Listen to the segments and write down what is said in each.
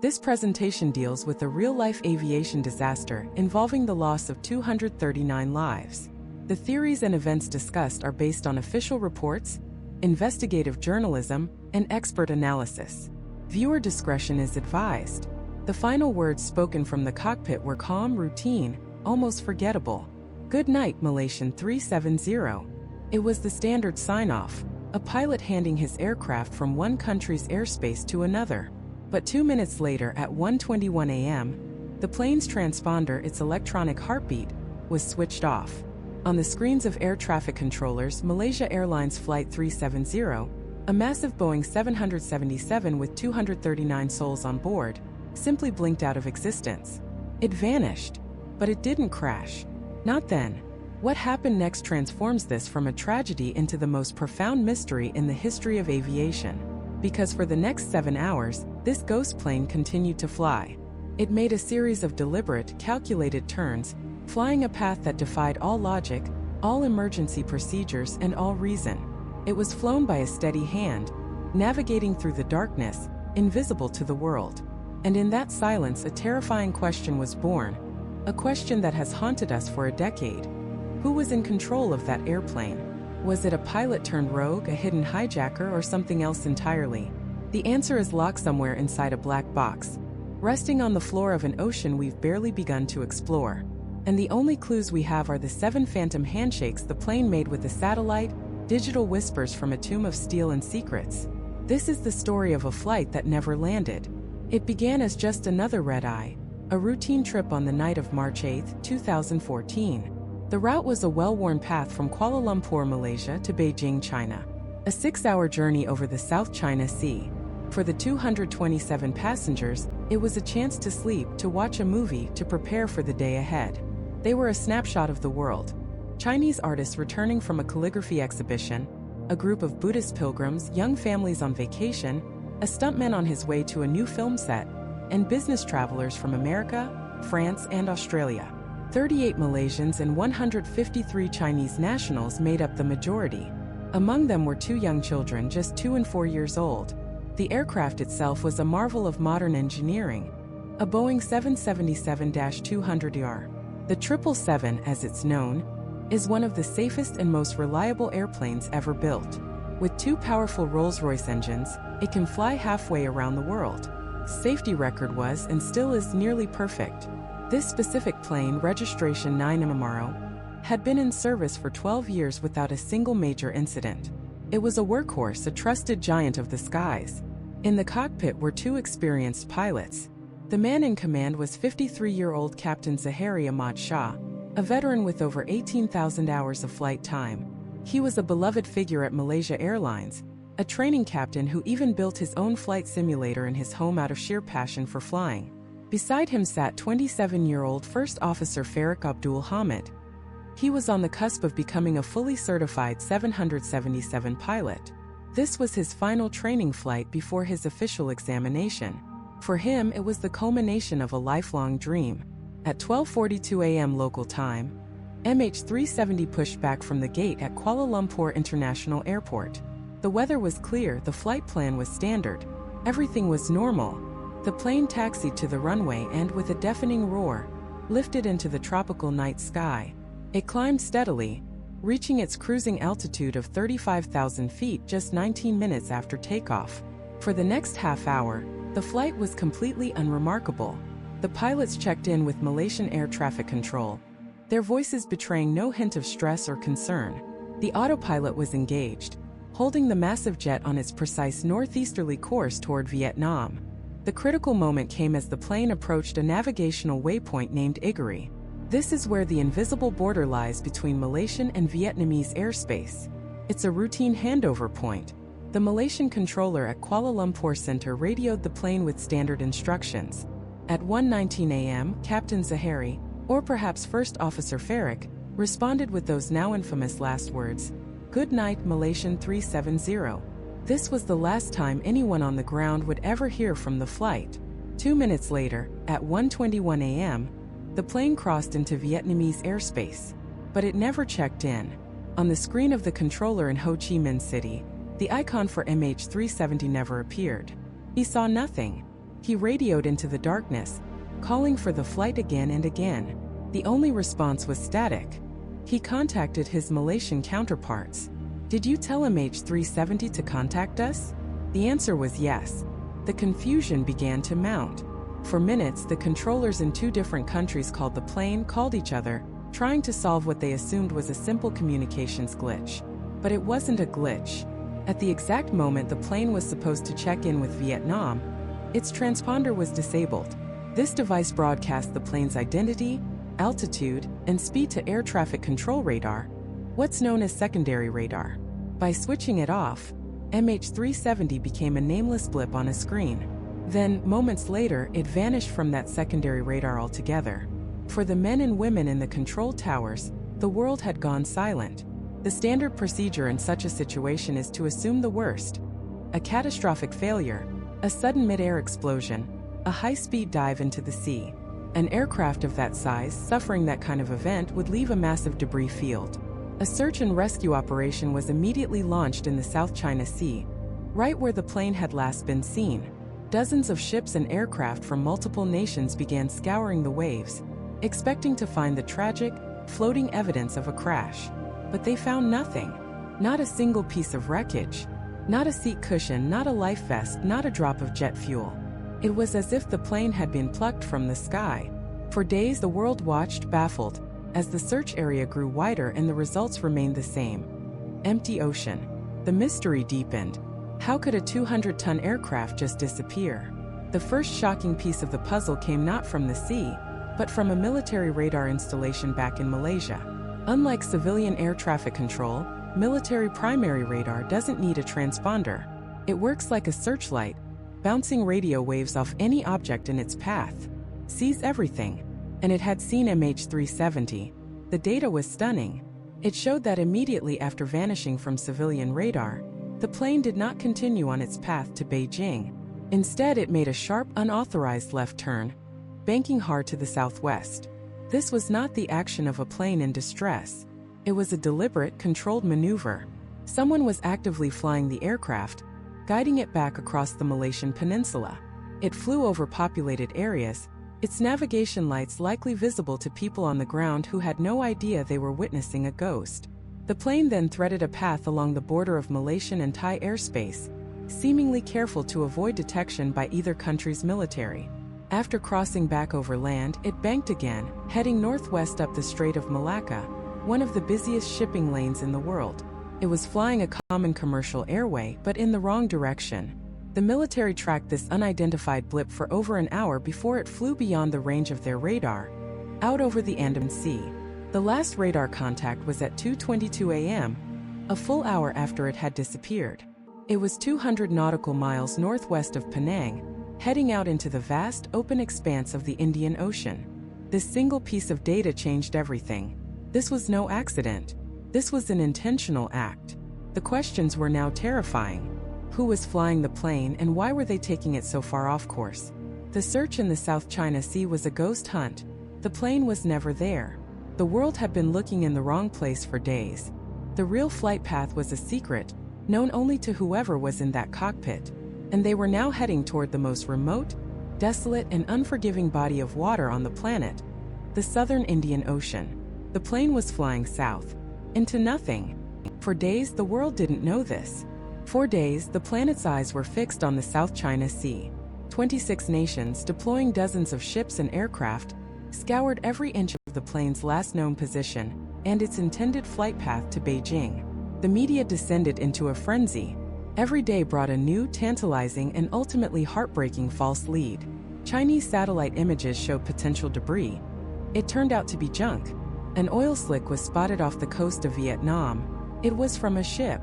This presentation deals with a real-life aviation disaster involving the loss of 239 lives. The theories and events discussed are based on official reports, investigative journalism, and expert analysis. Viewer discretion is advised. The final words spoken from the cockpit were calm, routine, almost forgettable. "Good night, Malaysian 370. It was the standard sign-off, a pilot handing his aircraft from one country's airspace to another. But 2 minutes later at 1:21 a.m., the plane's transponder, its electronic heartbeat, was switched off. On the screens of air traffic controllers, Malaysia Airlines Flight 370, a massive Boeing 777 with 239 souls on board, simply blinked out of existence. It vanished. But it didn't crash. Not then. What happened next transforms this from a tragedy into the most profound mystery in the history of aviation. Because for the next 7 hours, this ghost plane continued to fly. It made a series of deliberate, calculated turns, flying a path that defied all logic, all emergency procedures, and all reason. It was flown by a steady hand, navigating through the darkness, invisible to the world. And in that silence, a terrifying question was born. A question that has haunted us for a decade. Who was in control of that airplane? Was it a pilot turned rogue, a hidden hijacker, or something else entirely? The answer is locked somewhere inside a black box, resting on the floor of an ocean we've barely begun to explore. And the only clues we have are the 7 phantom handshakes the plane made with the satellite, digital whispers from a tomb of steel and secrets. This is the story of a flight that never landed. It began as just another red-eye, a routine trip on the night of March 8, 2014. The route was a well-worn path from Kuala Lumpur, Malaysia to Beijing, China. A 6-hour journey over the South China Sea. For the 227 passengers, it was a chance to sleep, to watch a movie, to prepare for the day ahead. They were a snapshot of the world. Chinese artists returning from a calligraphy exhibition, a group of Buddhist pilgrims, young families on vacation, a stuntman on his way to a new film set, and business travelers from America, France, and Australia. 38 Malaysians and 153 Chinese nationals made up the majority. Among them were 2 young children just 2 and 4 years old. The aircraft itself was a marvel of modern engineering, a Boeing 777-200ER. The 777, as it's known, is one of the safest and most reliable airplanes ever built. With 2 powerful Rolls-Royce engines, it can fly halfway around the world. Safety record was and still is nearly perfect. This specific plane, registration 9MMRO, had been in service for 12 years without a single major incident. It was a workhorse, a trusted giant of the skies. In the cockpit were 2 experienced pilots. The man in command was 53-year-old Captain Zahari Ahmad Shah, a veteran with over 18,000 hours of flight time. He was a beloved figure at Malaysia Airlines, a training captain who even built his own flight simulator in his home out of sheer passion for flying. Beside him sat 27-year-old First Officer Farik Abdul Hamid. He was on the cusp of becoming a fully certified 777 pilot. This was his final training flight before his official examination. For him, it was the culmination of a lifelong dream. At 12:42 a.m. local time, MH370 pushed back from the gate at Kuala Lumpur International Airport. The weather was clear, the flight plan was standard. Everything was normal. The plane taxied to the runway and, with a deafening roar, lifted into the tropical night sky. It climbed steadily, reaching its cruising altitude of 35,000 feet just 19 minutes after takeoff. For the next half hour, the flight was completely unremarkable. The pilots checked in with Malaysian Air Traffic Control, their voices betraying no hint of stress or concern. The autopilot was engaged, holding the massive jet on its precise northeasterly course toward Vietnam. The critical moment came as the plane approached a navigational waypoint named Igari. This is where the invisible border lies between Malaysian and Vietnamese airspace. It's a routine handover point. The Malaysian controller at Kuala Lumpur Center radioed the plane with standard instructions. At 1:19 a.m., Captain Zahari, or perhaps First Officer Farik, responded with those now infamous last words, "Good night, Malaysian 370. This was the last time anyone on the ground would ever hear from the flight. 2 minutes later, at 1:21 a.m., the plane crossed into Vietnamese airspace. But it never checked in. On the screen of the controller in Ho Chi Minh City, the icon for MH370 never appeared. He saw nothing. He radioed into the darkness, calling for the flight again and again. The only response was static. He contacted his Malaysian counterparts. "Did you tell MH370 to contact us?" The answer was yes. The confusion began to mount. For minutes, the controllers in two different countries called the plane called each other, trying to solve what they assumed was a simple communications glitch. But it wasn't a glitch. At the exact moment the plane was supposed to check in with Vietnam, its transponder was disabled. This device broadcast the plane's identity, altitude, and speed to air traffic control radar, what's known as secondary radar. By switching it off, MH370 became a nameless blip on a screen. Then, moments later, it vanished from that secondary radar altogether. For the men and women in the control towers, the world had gone silent. The standard procedure in such a situation is to assume the worst. A catastrophic failure, a sudden mid-air explosion, a high-speed dive into the sea. An aircraft of that size suffering that kind of event would leave a massive debris field. A search and rescue operation was immediately launched in the South China Sea, right where the plane had last been seen. Dozens of ships and aircraft from multiple nations began scouring the waves, expecting to find the tragic, floating evidence of a crash. But they found nothing. Not a single piece of wreckage. Not a seat cushion, not a life vest, not a drop of jet fuel. It was as if the plane had been plucked from the sky. For days the world watched, baffled, as the search area grew wider and the results remained the same. Empty ocean. The mystery deepened. How could a 200-ton aircraft just disappear? The first shocking piece of the puzzle came not from the sea, but from a military radar installation back in Malaysia. Unlike civilian air traffic control, military primary radar doesn't need a transponder. It works like a searchlight, bouncing radio waves off any object in its path. Sees everything. And it had seen MH370. The data was stunning. It showed that immediately after vanishing from civilian radar, the plane did not continue on its path to Beijing. Instead, it made a sharp, unauthorized left turn, banking hard to the southwest. This was not the action of a plane in distress. It was a deliberate, controlled maneuver. Someone was actively flying the aircraft, guiding it back across the Malaysian peninsula. It flew over populated areas, its navigation lights likely visible to people on the ground who had no idea they were witnessing a ghost. The plane then threaded a path along the border of Malaysian and Thai airspace, seemingly careful to avoid detection by either country's military. After crossing back over land, it banked again, heading northwest up the Strait of Malacca, one of the busiest shipping lanes in the world. It was flying a common commercial airway, but in the wrong direction. The military tracked this unidentified blip for over an hour before it flew beyond the range of their radar, out over the Andaman Sea. The last radar contact was at 2:22 a.m., a full hour after it had disappeared. It was 200 nautical miles northwest of Penang, heading out into the vast, open expanse of the Indian Ocean. This single piece of data changed everything. This was no accident. This was an intentional act. The questions were now terrifying. Who was flying the plane and why were they taking it so far off course? The search in the South China Sea was a ghost hunt. The plane was never there. The world had been looking in the wrong place for days. The real flight path was a secret, known only to whoever was in that cockpit. And they were now heading toward the most remote, desolate, and unforgiving body of water on the planet, the southern Indian Ocean. The plane was flying south, into nothing. For days, the world didn't know this. For days, the planet's eyes were fixed on the South China Sea. 26 nations, deploying dozens of ships and aircraft, scoured every inch of the plane's last known position and its intended flight path to Beijing. The media descended into a frenzy. Every day brought a new, tantalizing, and ultimately heartbreaking false lead. Chinese satellite images showed potential debris. It turned out to be junk. An oil slick was spotted off the coast of Vietnam. It was from a ship.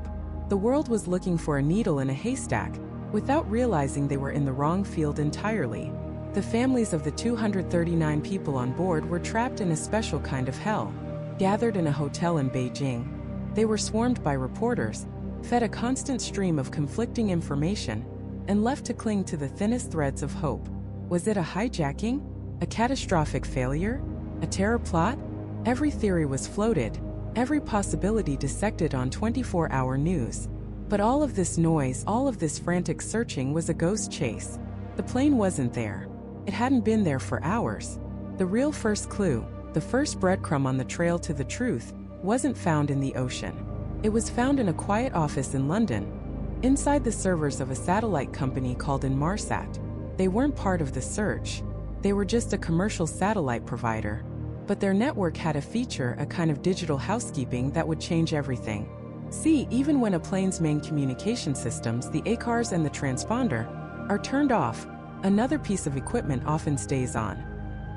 The world was looking for a needle in a haystack, without realizing they were in the wrong field entirely. The families of the 239 people on board were trapped in a special kind of hell. Gathered in a hotel in Beijing, they were swarmed by reporters, fed a constant stream of conflicting information, and left to cling to the thinnest threads of hope. Was it a hijacking? A catastrophic failure? A terror plot? Every theory was floated, every possibility dissected on 24-hour news. But all of this noise, all of this frantic searching was a ghost chase. The plane wasn't there. It hadn't been there for hours. The real first clue, the first breadcrumb on the trail to the truth, wasn't found in the ocean. It was found in a quiet office in London, inside the servers of a satellite company called Inmarsat. They weren't part of the search. They were just a commercial satellite provider. But their network had a feature, a kind of digital housekeeping that would change everything. See, even when a plane's main communication systems, the ACARS and the transponder, are turned off, another piece of equipment often stays on.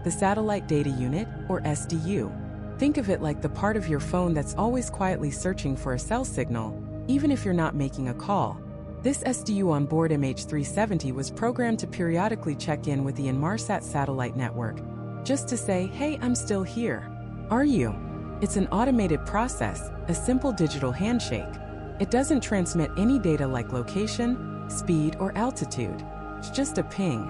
The Satellite Data Unit, or SDU. Think of it like the part of your phone that's always quietly searching for a cell signal, even if you're not making a call. This SDU on board MH370 was programmed to periodically check in with the Inmarsat satellite network, just to say, hey, I'm still here. Are you? It's an automated process, a simple digital handshake. It doesn't transmit any data like location, speed, or altitude. It's just a ping,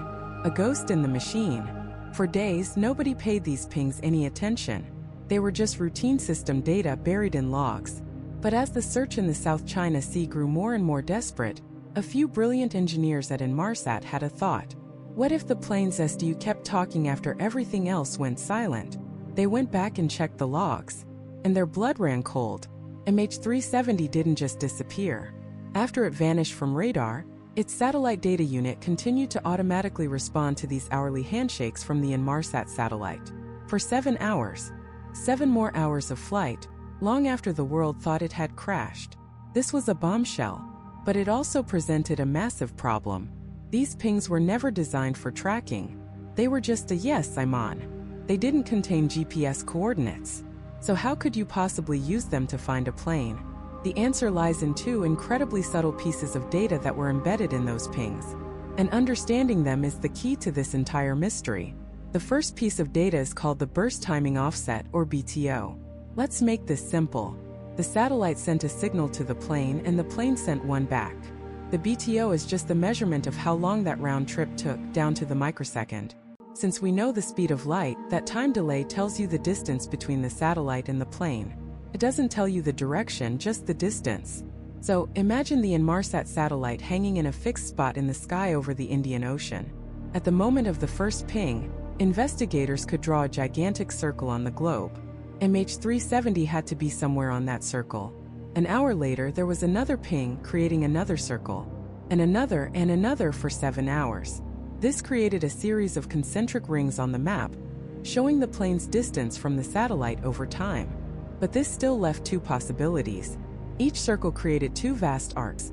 a ghost in the machine. For days, nobody paid these pings any attention. They were just routine system data buried in logs. But as the search in the South China Sea grew more and more desperate, a few brilliant engineers at Inmarsat had a thought. What if the plane's SDU kept talking after everything else went silent? They went back and checked the logs, and their blood ran cold. MH370 didn't just disappear. After it vanished from radar, its satellite data unit continued to automatically respond to these hourly handshakes from the Inmarsat satellite. For 7 hours. 7 more hours of flight, long after the world thought it had crashed. This was a bombshell, but it also presented a massive problem. These pings were never designed for tracking. They were just a yes, I'm on. They didn't contain GPS coordinates. So how could you possibly use them to find a plane? The answer lies in 2 incredibly subtle pieces of data that were embedded in those pings. And understanding them is the key to this entire mystery. The first piece of data is called the burst timing offset, or BTO. Let's make this simple. The satellite sent a signal to the plane and the plane sent one back. The BTO is just the measurement of how long that round trip took, down to the microsecond. Since we know the speed of light, that time delay tells you the distance between the satellite and the plane. It doesn't tell you the direction, just the distance. So, imagine the Inmarsat satellite hanging in a fixed spot in the sky over the Indian Ocean. At the moment of the first ping, investigators could draw a gigantic circle on the globe. MH370 had to be somewhere on that circle. An hour later, there was another ping, creating another circle, and another for 7 hours. This created a series of concentric rings on the map, showing the plane's distance from the satellite over time. But this still left 2 possibilities. Each circle created 2 vast arcs,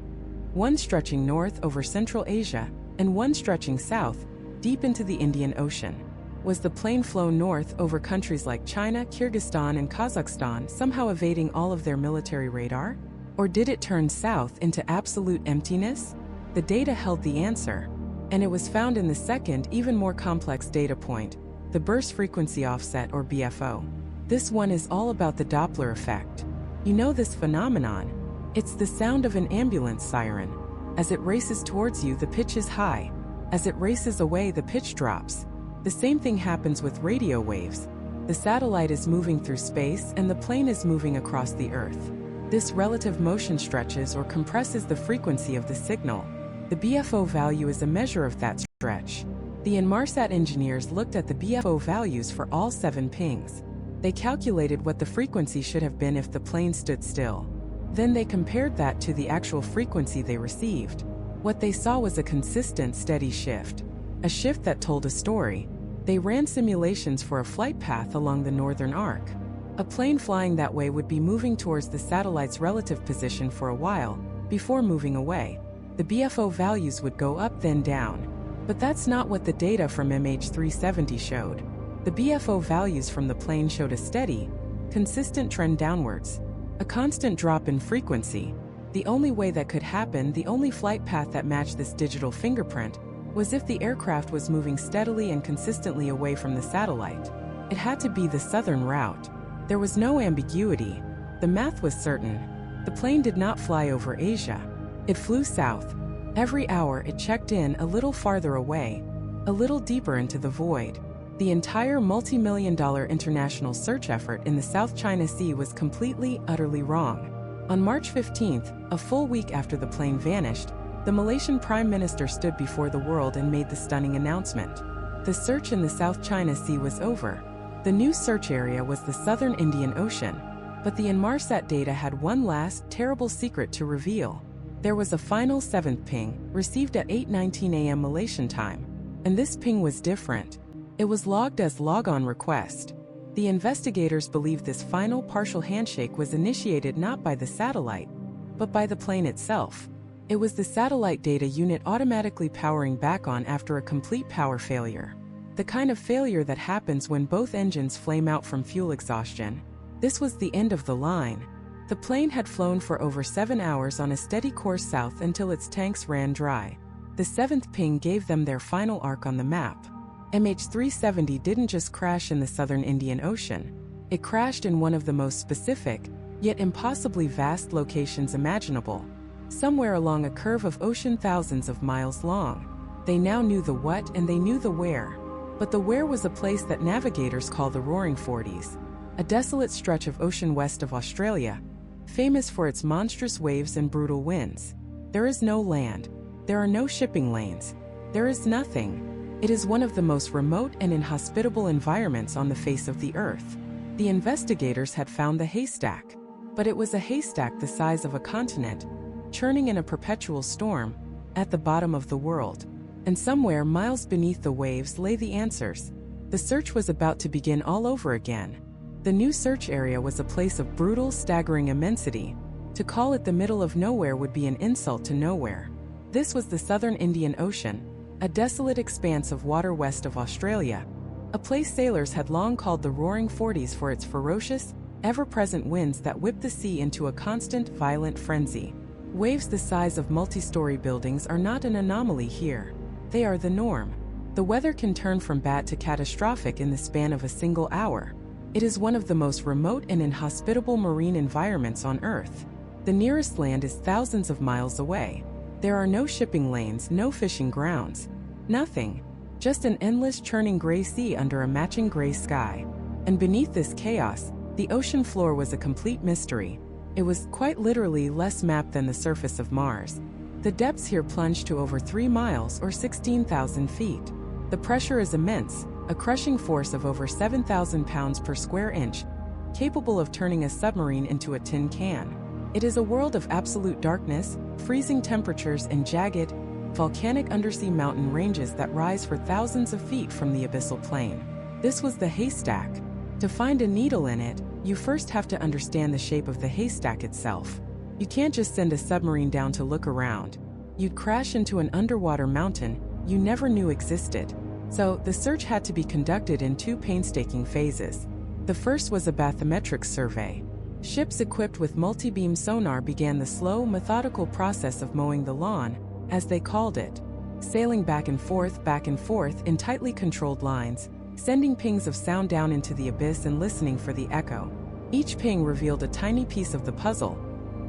one stretching north over Central Asia, and one stretching south, deep into the Indian Ocean. Was the plane flown north over countries like China, Kyrgyzstan, and Kazakhstan, somehow evading all of their military radar? Or did it turn south into absolute emptiness? The data held the answer, and it was found in the second, even more complex data point, the burst frequency offset, or BFO. This one is all about the Doppler effect. You know this phenomenon? It's the sound of an ambulance siren. As it races towards you, the pitch is high. As it races away, the pitch drops. The same thing happens with radio waves. The satellite is moving through space and the plane is moving across the Earth. This relative motion stretches or compresses the frequency of the signal. The BFO value is a measure of that stretch. The Inmarsat engineers looked at the BFO values for all 7 pings. They calculated what the frequency should have been if the plane stood still. Then they compared that to the actual frequency they received. What they saw was a consistent, steady shift. A shift that told a story. They ran simulations for a flight path along the northern arc. A plane flying that way would be moving towards the satellite's relative position for a while, before moving away. The BFO values would go up then down. But that's not what the data from MH370 showed. The BFO values from the plane showed a steady, consistent trend downwards. A constant drop in frequency. The only way that could happen, the only flight path that matched this digital fingerprint, was if the aircraft was moving steadily and consistently away from the satellite. It had to be the southern route. There was no ambiguity. The math was certain. The plane did not fly over Asia. It flew south. Every hour it checked in a little farther away, a little deeper into the void. The entire multi-million-dollar international search effort in the South China Sea was completely, utterly wrong. On March 15th, a full week after the plane vanished, the Malaysian Prime Minister stood before the world and made the stunning announcement. The search in the South China Sea was over. The new search area was the southern Indian Ocean. But the Inmarsat data had one last, terrible secret to reveal. There was a final 7th ping, received at 8:19 a.m. Malaysian time. And this ping was different. It was logged as log-on request. The investigators believe this final partial handshake was initiated not by the satellite, but by the plane itself. It was the satellite data unit automatically powering back on after a complete power failure. The kind of failure that happens when both engines flame out from fuel exhaustion. This was the end of the line. The plane had flown for over 7 hours on a steady course south until its tanks ran dry. The 7th ping gave them their final arc on the map. MH370 didn't just crash in the southern Indian Ocean. It crashed in one of the most specific, yet impossibly vast locations imaginable. Somewhere along a curve of ocean thousands of miles long. They now knew the what and they knew the where. But the where was a place that navigators call the Roaring Forties, a desolate stretch of ocean west of Australia, famous for its monstrous waves and brutal winds. There is no land. There are no shipping lanes. There is nothing. It is one of the most remote and inhospitable environments on the face of the earth. The investigators had found the haystack. But it was a haystack the size of a continent, churning in a perpetual storm, at the bottom of the world. And somewhere miles beneath the waves lay the answers. The search was about to begin all over again. The new search area was a place of brutal, staggering immensity. To call it the middle of nowhere would be an insult to nowhere. This was the southern Indian Ocean, a desolate expanse of water west of Australia, a place sailors had long called the Roaring Forties for its ferocious, ever-present winds that whipped the sea into a constant, violent frenzy. Waves the size of multi-story buildings are not an anomaly here. They are the norm. The weather can turn from bad to catastrophic in the span of a single hour. It is one of the most remote and inhospitable marine environments on Earth. The nearest land is thousands of miles away. There are no shipping lanes, no fishing grounds. Nothing. Just an endless churning gray sea under a matching gray sky. And beneath this chaos, the ocean floor was a complete mystery. It was quite literally less mapped than the surface of Mars. The depths here plunge to over 3 miles or 16,000 feet. The pressure is immense, a crushing force of over 7,000 pounds per square inch, capable of turning a submarine into a tin can. It is a world of absolute darkness, freezing temperatures and jagged, volcanic undersea mountain ranges that rise for thousands of feet from the abyssal plain. This was the haystack. To find a needle in it, you first have to understand the shape of the haystack itself. You can't just send a submarine down to look around. You'd crash into an underwater mountain you never knew existed. So, the search had to be conducted in 2 painstaking phases. The first was a bathymetric survey. Ships equipped with multi-beam sonar began the slow, methodical process of mowing the lawn, as they called it, sailing back and forth in tightly controlled lines, sending pings of sound down into the abyss and listening for the echo. Each ping revealed a tiny piece of the puzzle,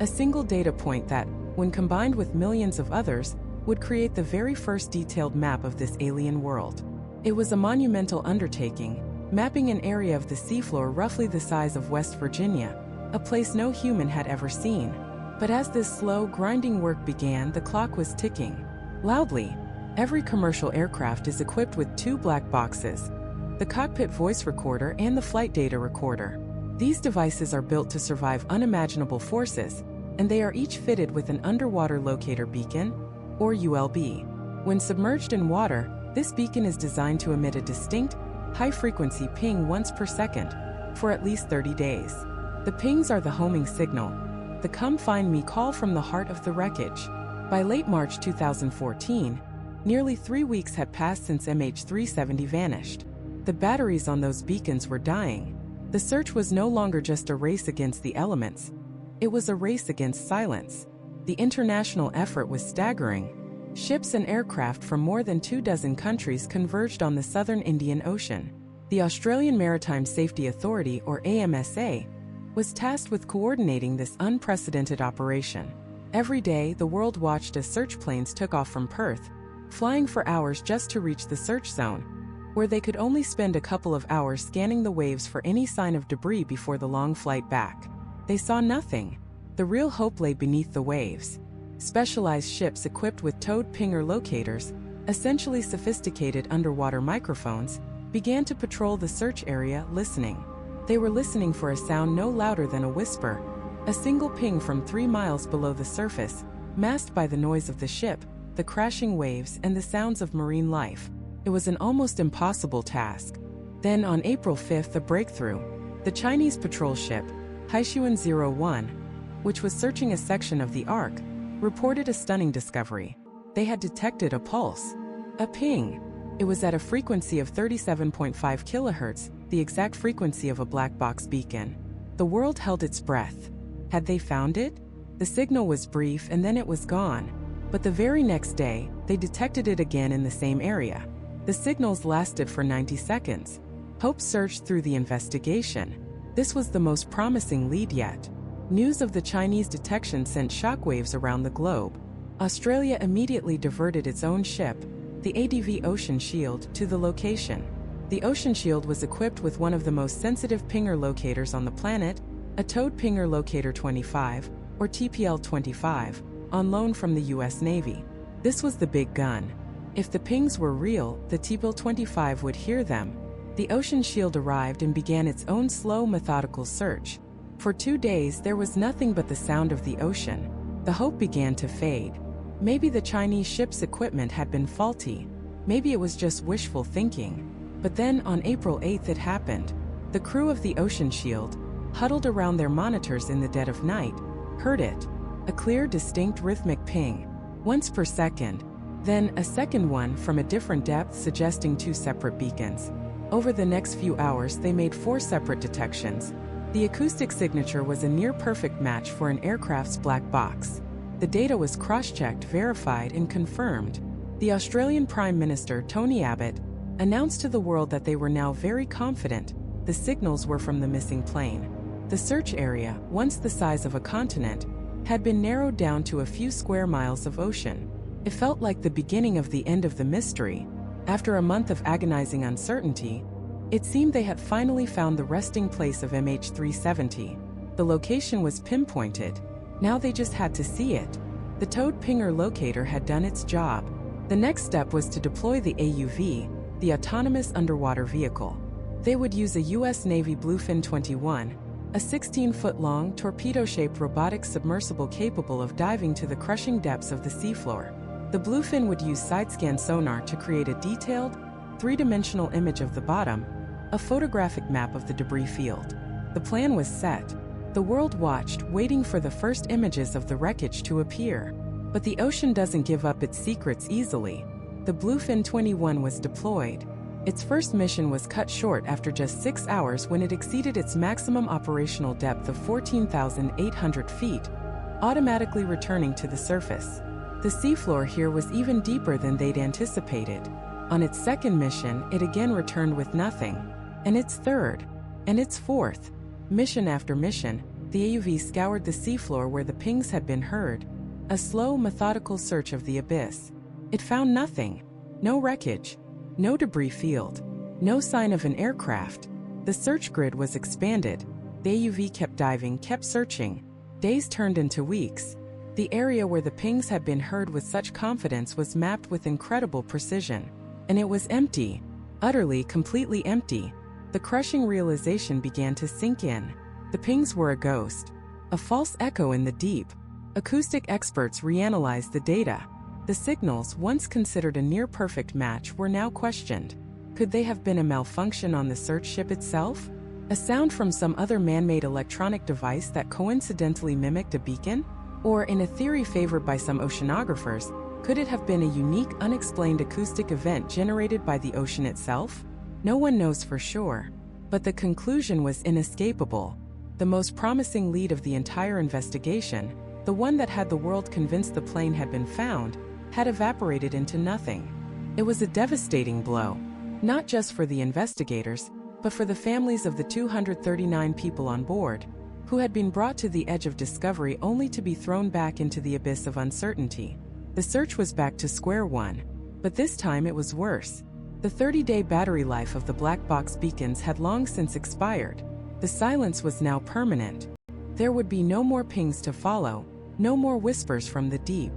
a single data point that, when combined with millions of others, would create the very first detailed map of this alien world. It was a monumental undertaking, mapping an area of the seafloor roughly the size of West Virginia, a place no human had ever seen. But as this slow, grinding work began, the clock was ticking. Loudly. Every commercial aircraft is equipped with 2 black boxes, the cockpit voice recorder and the flight data recorder. These devices are built to survive unimaginable forces, and they are each fitted with an underwater locator beacon, or ULB. When submerged in water, this beacon is designed to emit a distinct, high-frequency ping once per second, for at least 30 days. The pings are the homing signal, the come find me call from the heart of the wreckage. By late March 2014, nearly 3 weeks had passed since MH370 vanished. The batteries on those beacons were dying. The search was no longer just a race against the elements. It was a race against silence. The international effort was staggering. Ships and aircraft from more than 24 countries converged on the southern Indian Ocean. The Australian Maritime Safety Authority, or AMSA, was tasked with coordinating this unprecedented operation. Every day, the world watched as search planes took off from Perth, flying for hours just to reach the search zone, where they could only spend a couple of hours scanning the waves for any sign of debris before the long flight back. They saw nothing. The real hope lay beneath the waves. Specialized ships equipped with towed pinger locators, essentially sophisticated underwater microphones, began to patrol the search area listening. They were listening for a sound no louder than a whisper, a single ping from 3 miles below the surface, masked by the noise of the ship, the crashing waves, and the sounds of marine life. It was an almost impossible task. Then on April 5th, a breakthrough. The Chinese patrol ship, Haishuan-01, which was searching a section of the Ark, reported a stunning discovery. They had detected a pulse. A ping. It was at a frequency of 37.5 kHz, the exact frequency of a black box beacon. The world held its breath. Had they found it? The signal was brief and then it was gone. But the very next day, they detected it again in the same area. The signals lasted for 90 seconds. Hope surged through the investigation. This was the most promising lead yet. News of the Chinese detection sent shockwaves around the globe. Australia immediately diverted its own ship, the ADV Ocean Shield, to the location. The Ocean Shield was equipped with one of the most sensitive pinger locators on the planet, a towed pinger locator 25, or TPL-25, on loan from the US Navy. This was the big gun. If the pings were real, the TPL-25 would hear them. The Ocean Shield arrived and began its own slow, methodical search. For 2 days, there was nothing but the sound of the ocean. The hope began to fade. Maybe the Chinese ship's equipment had been faulty. Maybe it was just wishful thinking. But then, on April 8th, it happened. The crew of the Ocean Shield, huddled around their monitors in the dead of night, heard it. A clear, distinct rhythmic ping, once per second. Then, a second one from a different depth suggesting 2 separate beacons. Over the next few hours, they made 4 separate detections. The acoustic signature was a near-perfect match for an aircraft's black box. The data was cross-checked, verified, and confirmed. The Australian Prime Minister, Tony Abbott, announced to the world that they were now very confident the signals were from the missing plane. The search area, once the size of a continent, had been narrowed down to a few square miles of ocean. It felt like the beginning of the end of the mystery. After a month of agonizing uncertainty, it seemed they had finally found the resting place of MH370. The location was pinpointed. Now they just had to see it. The towed pinger locator had done its job. The next step was to deploy the AUV, the autonomous underwater vehicle. They would use a US Navy Bluefin 21, a 16-foot-long, torpedo-shaped robotic submersible capable of diving to the crushing depths of the seafloor. The Bluefin would use side-scan sonar to create a detailed, 3-dimensional image of the bottom, a photographic map of the debris field. The plan was set. The world watched, waiting for the first images of the wreckage to appear. But the ocean doesn't give up its secrets easily. The Bluefin 21 was deployed. Its first mission was cut short after just 6 hours when it exceeded its maximum operational depth of 14,800 feet, automatically returning to the surface. The seafloor here was even deeper than they'd anticipated. On its second mission, it again returned with nothing. And its third, and its fourth. Mission after mission, the AUV scoured the seafloor where the pings had been heard. A slow, methodical search of the abyss. It found nothing. No wreckage. No debris field. No sign of an aircraft. The search grid was expanded. The AUV kept diving, kept searching. Days turned into weeks. The area where the pings had been heard with such confidence was mapped with incredible precision. And it was empty. Utterly, completely empty. The crushing realization began to sink in. The pings were a ghost. A false echo in the deep. Acoustic experts reanalyzed the data. The signals, once considered a near-perfect match, were now questioned. Could they have been a malfunction on the search ship itself? A sound from some other man-made electronic device that coincidentally mimicked a beacon? Or, in a theory favored by some oceanographers, could it have been a unique, unexplained acoustic event generated by the ocean itself? No one knows for sure. But the conclusion was inescapable. The most promising lead of the entire investigation, the one that had the world convinced the plane had been found, had evaporated into nothing. It was a devastating blow, not just for the investigators, but for the families of the 239 people on board, who had been brought to the edge of discovery only to be thrown back into the abyss of uncertainty. The search was back to square one, but this time it was worse. The 30-day battery life of the black box beacons had long since expired. The silence was now permanent. There would be no more pings to follow, No more whispers from the deep.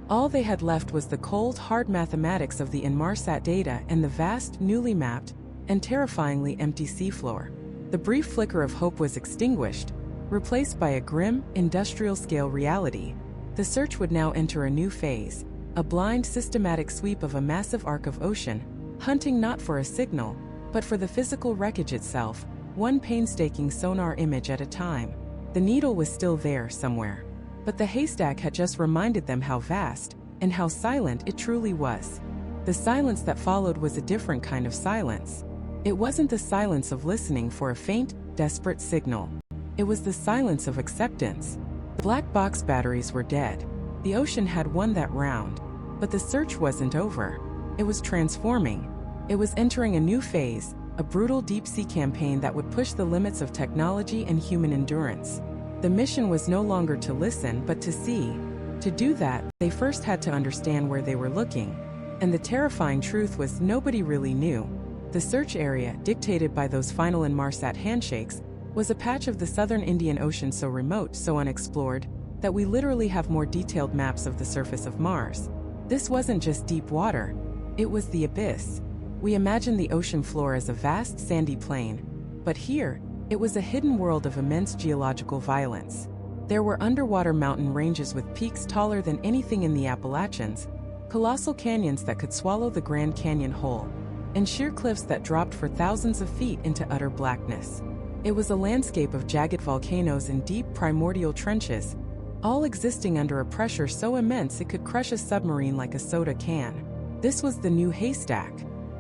All they had left was the cold, hard mathematics of the Inmarsat data and the vast, newly mapped, and terrifyingly empty seafloor. The brief flicker of hope was extinguished, replaced by a grim, industrial-scale reality. The search would now enter a new phase, a blind, systematic sweep of a massive arc of ocean, hunting not for a signal, but for the physical wreckage itself, one painstaking sonar image at a time. The needle was still there somewhere, but the haystack had just reminded them how vast, and how silent it truly was. The silence that followed was a different kind of silence. It wasn't the silence of listening for a faint, desperate signal. It was the silence of acceptance. The black box batteries were dead. The ocean had won that round. But the search wasn't over. It was transforming. It was entering a new phase, a brutal deep-sea campaign that would push the limits of technology and human endurance. The mission was no longer to listen, but to see. To do that, they first had to understand where they were looking. And the terrifying truth was nobody really knew. The search area, dictated by those final Inmarsat handshakes, was a patch of the southern Indian Ocean so remote, so unexplored, that we literally have more detailed maps of the surface of Mars. This wasn't just deep water. It was the abyss. We imagine the ocean floor as a vast, sandy plain. But here, it was a hidden world of immense geological violence. There were underwater mountain ranges with peaks taller than anything in the Appalachians, colossal canyons that could swallow the Grand Canyon whole, and sheer cliffs that dropped for thousands of feet into utter blackness. It was a landscape of jagged volcanoes and deep primordial trenches, all existing under a pressure so immense it could crush a submarine like a soda can. This was the new haystack,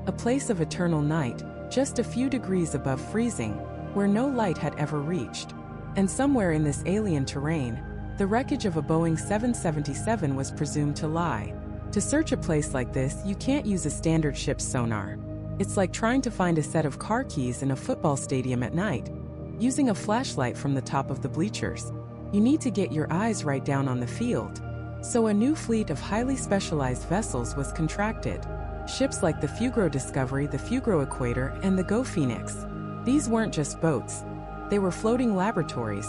a place of eternal night, just a few degrees above freezing, where no light had ever reached. And somewhere in this alien terrain, the wreckage of a Boeing 777 was presumed to lie. To search a place like this, you can't use a standard ship's sonar. It's like trying to find a set of car keys in a football stadium at night, using a flashlight from the top of the bleachers. You need to get your eyes right down on the field. So a new fleet of highly specialized vessels was contracted. Ships like the Fugro Discovery, the Fugro Equator, and the Go Phoenix. These weren't just boats. They were floating laboratories,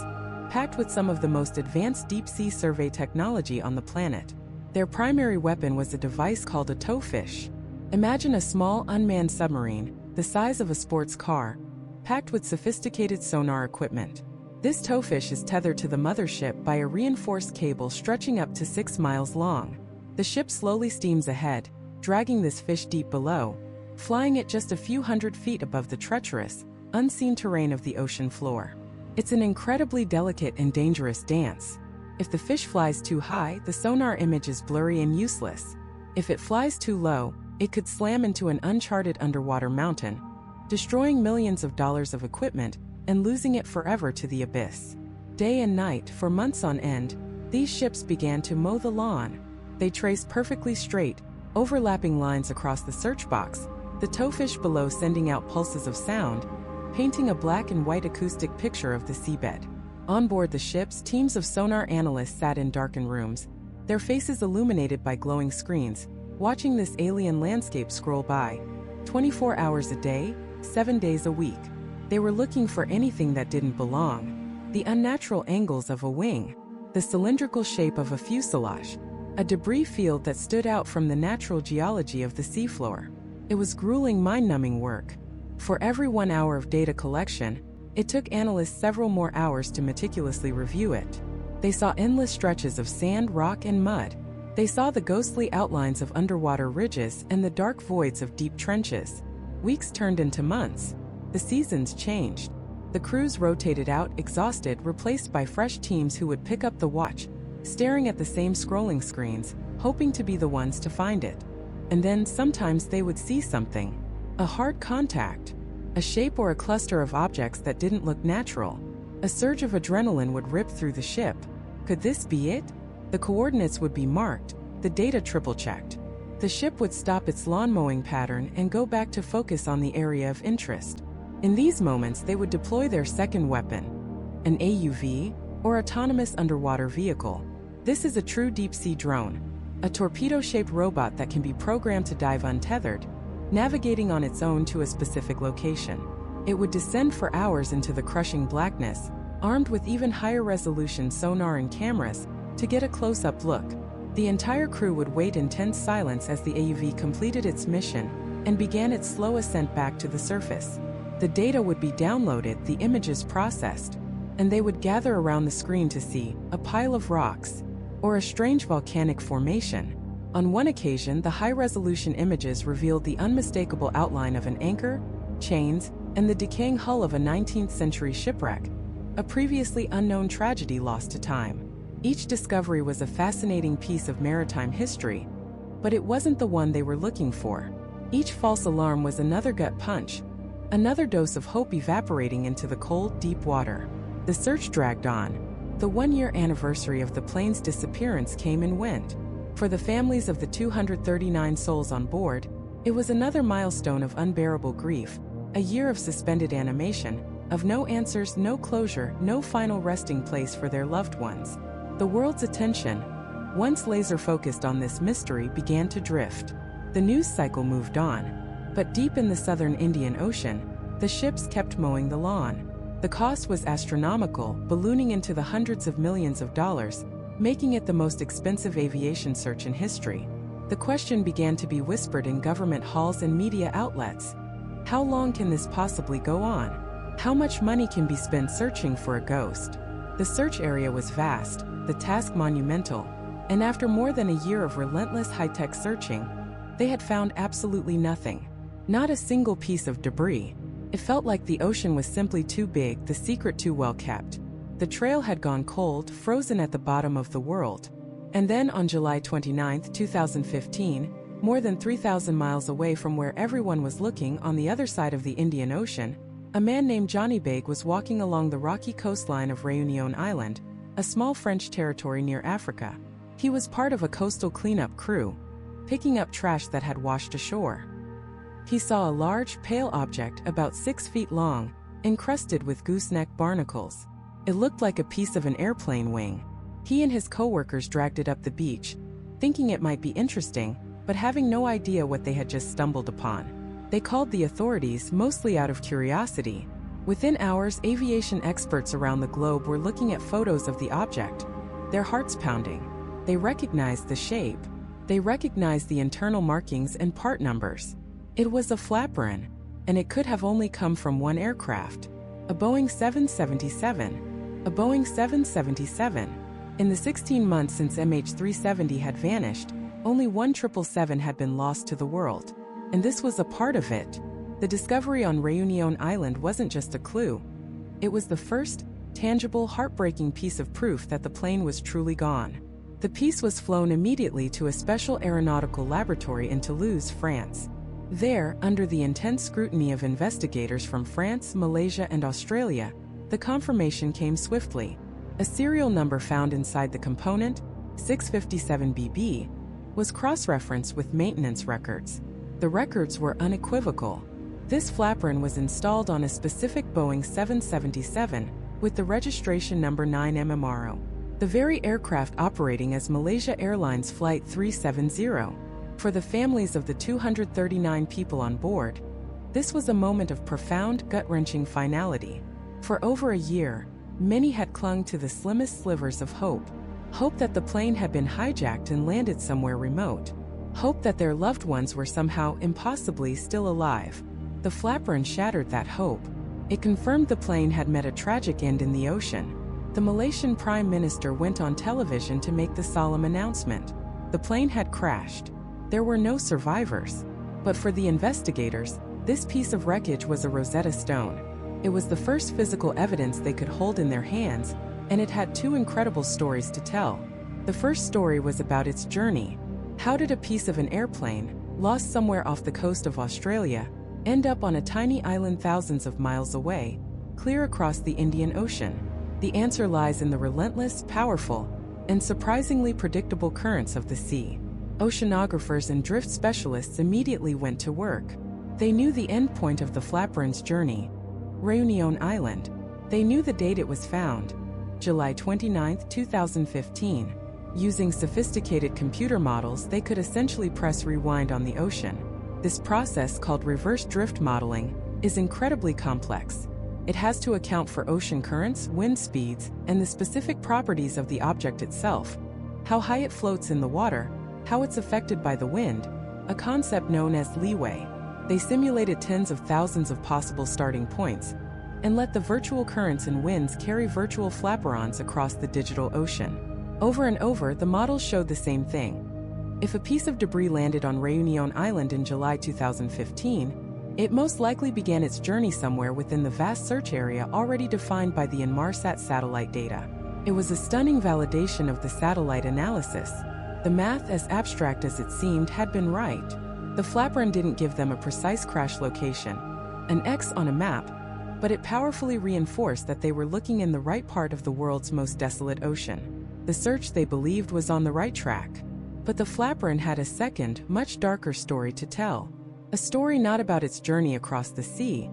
packed with some of the most advanced deep-sea survey technology on the planet. Their primary weapon was a device called a towfish. Imagine a small, unmanned submarine, the size of a sports car, packed with sophisticated sonar equipment. This towfish is tethered to the mothership by a reinforced cable stretching up to 6 miles long. The ship slowly steams ahead, dragging this fish deep below, flying it just a few hundred feet above the treacherous, unseen terrain of the ocean floor. It's an incredibly delicate and dangerous dance. If the fish flies too high, the sonar image is blurry and useless. If it flies too low, it could slam into an uncharted underwater mountain, destroying millions of dollars of equipment and losing it forever to the abyss. Day and night, for months on end, these ships began to mow the lawn. They traced perfectly straight, overlapping lines across the search box, the towfish below sending out pulses of sound, painting a black and white acoustic picture of the seabed. On board the ships, teams of sonar analysts sat in darkened rooms, their faces illuminated by glowing screens, watching this alien landscape scroll by. 24 hours a day, 7 days a week. They were looking for anything that didn't belong. The unnatural angles of a wing, the cylindrical shape of a fuselage, a debris field that stood out from the natural geology of the seafloor. It was grueling, mind-numbing work. For every 1 hour of data collection, it took analysts several more hours to meticulously review it. They saw endless stretches of sand, rock, and mud. They saw the ghostly outlines of underwater ridges and the dark voids of deep trenches. Weeks turned into months. The seasons changed. The crews rotated out, exhausted, replaced by fresh teams who would pick up the watch, staring at the same scrolling screens, hoping to be the ones to find it. And then sometimes they would see something. A hard contact. A shape or a cluster of objects that didn't look natural. A surge of adrenaline would rip through the ship. Could this be it? The coordinates would be marked, the data triple-checked. The ship would stop its lawn mowing pattern and go back to focus on the area of interest. In these moments, they would deploy their second weapon, an AUV, or autonomous underwater vehicle. This is a true deep-sea drone, a torpedo-shaped robot that can be programmed to dive untethered, navigating on its own to a specific location. It would descend for hours into the crushing blackness, armed with even higher resolution sonar and cameras, to get a close-up look. The entire crew would wait in tense silence as the AUV completed its mission and began its slow ascent back to the surface. The data would be downloaded, the images processed, and they would gather around the screen to see a pile of rocks or a strange volcanic formation. On one occasion, the high-resolution images revealed the unmistakable outline of an anchor, chains, and the decaying hull of a 19th-century shipwreck, a previously unknown tragedy lost to time. Each discovery was a fascinating piece of maritime history, but it wasn't the one they were looking for. Each false alarm was another gut punch, another dose of hope evaporating into the cold, deep water. The search dragged on. The one-year anniversary of the plane's disappearance came and went. For the families of the 239 souls on board, it was another milestone of unbearable grief, a year of suspended animation, of no answers, no closure, no final resting place for their loved ones. The world's attention, once laser-focused on this mystery, began to drift. The news cycle moved on, but deep in the southern Indian Ocean, the ships kept mowing the lawn. The cost was astronomical, ballooning into the hundreds of millions of dollars, making it the most expensive aviation search in history. The question began to be whispered in government halls and media outlets. How long can this possibly go on? How much money can be spent searching for a ghost? The search area was vast, the task monumental, and after more than a year of relentless high-tech searching, they had found absolutely nothing. Not a single piece of debris. It felt like the ocean was simply too big, the secret too well kept. The trail had gone cold, frozen at the bottom of the world. And then on July 29, 2015, more than 3,000 miles away from where everyone was looking on the other side of the Indian Ocean, a man named Johnny Baig was walking along the rocky coastline of Réunion Island, a small French territory near Africa. He was part of a coastal cleanup crew, picking up trash that had washed ashore. He saw a large, pale object about 6 feet long, encrusted with gooseneck barnacles. It looked like a piece of an airplane wing. He and his co-workers dragged it up the beach, thinking it might be interesting, but having no idea what they had just stumbled upon. They called the authorities, mostly out of curiosity. Within hours, aviation experts around the globe were looking at photos of the object, their hearts pounding. They recognized the shape. They recognized the internal markings and part numbers. It was a flaperon, and it could have only come from one aircraft, a Boeing 777. A Boeing 777. In the 16 months since MH370 had vanished, only one 777 had been lost to the world, and this was a part of it. The discovery on Réunion Island wasn't just a clue. It was the first, tangible, heartbreaking piece of proof that the plane was truly gone. The piece was flown immediately to a special aeronautical laboratory in Toulouse, France. There, under the intense scrutiny of investigators from France, Malaysia, and Australia, the confirmation came swiftly. A serial number found inside the component, 657BB, was cross-referenced with maintenance records. The records were unequivocal. This flaperon was installed on a specific Boeing 777 with the registration number 9MMRO, the very aircraft operating as Malaysia Airlines Flight 370. For the families of the 239 people on board, this was a moment of profound, gut-wrenching finality. For over a year, many had clung to the slimmest slivers of hope. Hope that the plane had been hijacked and landed somewhere remote. Hope that their loved ones were somehow, impossibly, still alive. The flaperon shattered that hope. It confirmed the plane had met a tragic end in the ocean. The Malaysian Prime Minister went on television to make the solemn announcement. The plane had crashed. There were no survivors. But for the investigators, this piece of wreckage was a Rosetta Stone. It was the first physical evidence they could hold in their hands, and it had two incredible stories to tell. The first story was about its journey. How did a piece of an airplane, lost somewhere off the coast of Australia, end up on a tiny island thousands of miles away, clear across the Indian Ocean? The answer lies in the relentless, powerful, and surprisingly predictable currents of the sea. Oceanographers and drift specialists immediately went to work. They knew the end point of the flaperon's journey, Réunion Island. They knew the date it was found, July 29, 2015. Using sophisticated computer models, they could essentially press rewind on the ocean. This process, called reverse drift modeling, is incredibly complex. It has to account for ocean currents, wind speeds, and the specific properties of the object itself, how high it floats in the water, how it's affected by the wind, a concept known as leeway. They simulated tens of thousands of possible starting points and let the virtual currents and winds carry virtual flaperons across the digital ocean. Over and over, the models showed the same thing. If a piece of debris landed on Réunion Island in July 2015, it most likely began its journey somewhere within the vast search area already defined by the Inmarsat satellite data. It was a stunning validation of the satellite analysis. The math, as abstract as it seemed, had been right. The flaperon didn't give them a precise crash location, an X on a map, but it powerfully reinforced that they were looking in the right part of the world's most desolate ocean. The search, they believed, was on the right track. But the flaperon had a second, much darker story to tell. A story not about its journey across the sea,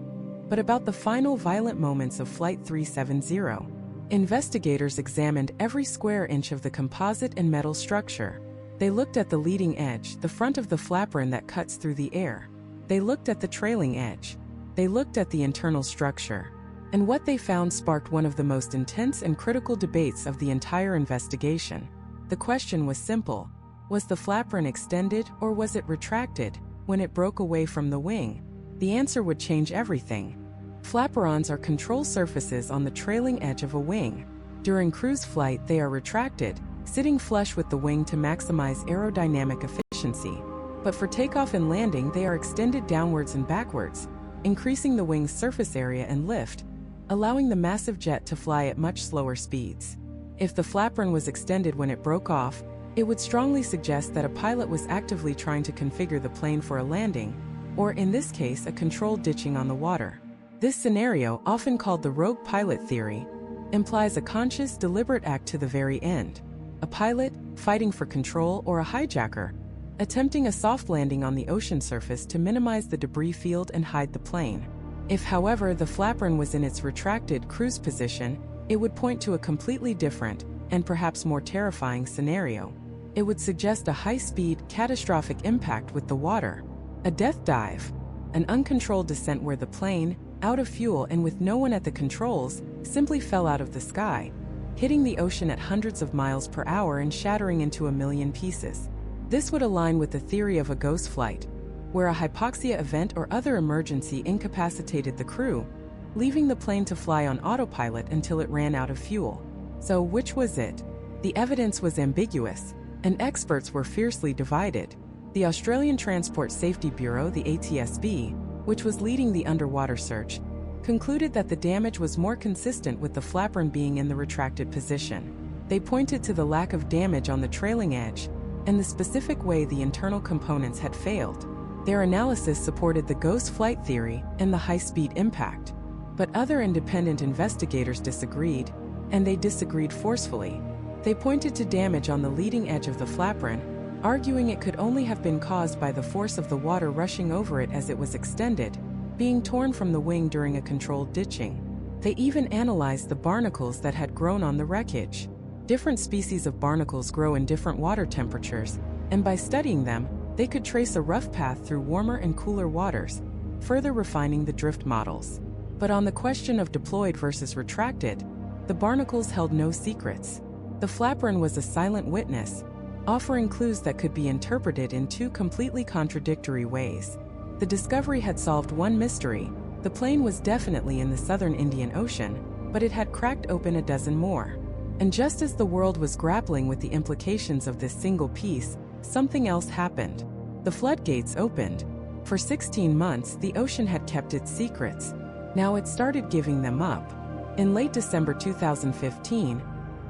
but about the final violent moments of Flight 370. Investigators examined every square inch of the composite and metal structure. They looked at the leading edge, the front of the flaperon that cuts through the air. They looked at the trailing edge. They looked at the internal structure. And what they found sparked one of the most intense and critical debates of the entire investigation. The question was simple. Was the flaperon extended or was it retracted when it broke away from the wing? The answer would change everything. Flaperons are control surfaces on the trailing edge of a wing. During cruise flight, they are retracted, sitting flush with the wing to maximize aerodynamic efficiency. But for takeoff and landing, they are extended downwards and backwards, increasing the wing's surface area and lift, allowing the massive jet to fly at much slower speeds. If the flaperon was extended when it broke off, it would strongly suggest that a pilot was actively trying to configure the plane for a landing, or in this case, a controlled ditching on the water. This scenario, often called the rogue pilot theory, implies a conscious, deliberate act to the very end. A pilot, fighting for control, or a hijacker, attempting a soft landing on the ocean surface to minimize the debris field and hide the plane. If, however, the flaperon was in its retracted cruise position, it would point to a completely different, and perhaps more terrifying scenario. It would suggest a high-speed, catastrophic impact with the water. A death dive. An uncontrolled descent where the plane, out of fuel and with no one at the controls, simply fell out of the sky, hitting the ocean at hundreds of miles per hour and shattering into a million pieces. This would align with the theory of a ghost flight, where a hypoxia event or other emergency incapacitated the crew, leaving the plane to fly on autopilot until it ran out of fuel. So which was it? The evidence was ambiguous, and experts were fiercely divided. The Australian Transport Safety Bureau, the ATSB, which was leading the underwater search, concluded that the damage was more consistent with the flaperon being in the retracted position. They pointed to the lack of damage on the trailing edge and the specific way the internal components had failed. Their analysis supported the ghost flight theory and the high-speed impact. But other independent investigators disagreed, and they disagreed forcefully. They pointed to damage on the leading edge of the flaperon, arguing it could only have been caused by the force of the water rushing over it as it was extended, being torn from the wing during a controlled ditching. They even analyzed the barnacles that had grown on the wreckage. Different species of barnacles grow in different water temperatures, and by studying them, they could trace a rough path through warmer and cooler waters, further refining the drift models. But on the question of deployed versus retracted, the barnacles held no secrets. The flaperon was a silent witness, offering clues that could be interpreted in two completely contradictory ways. The discovery had solved one mystery. The plane was definitely in the southern Indian Ocean, but it had cracked open a dozen more. And just as the world was grappling with the implications of this single piece, something else happened. The floodgates opened. For 16 months, the ocean had kept its secrets. Now it started giving them up. In late December 2015,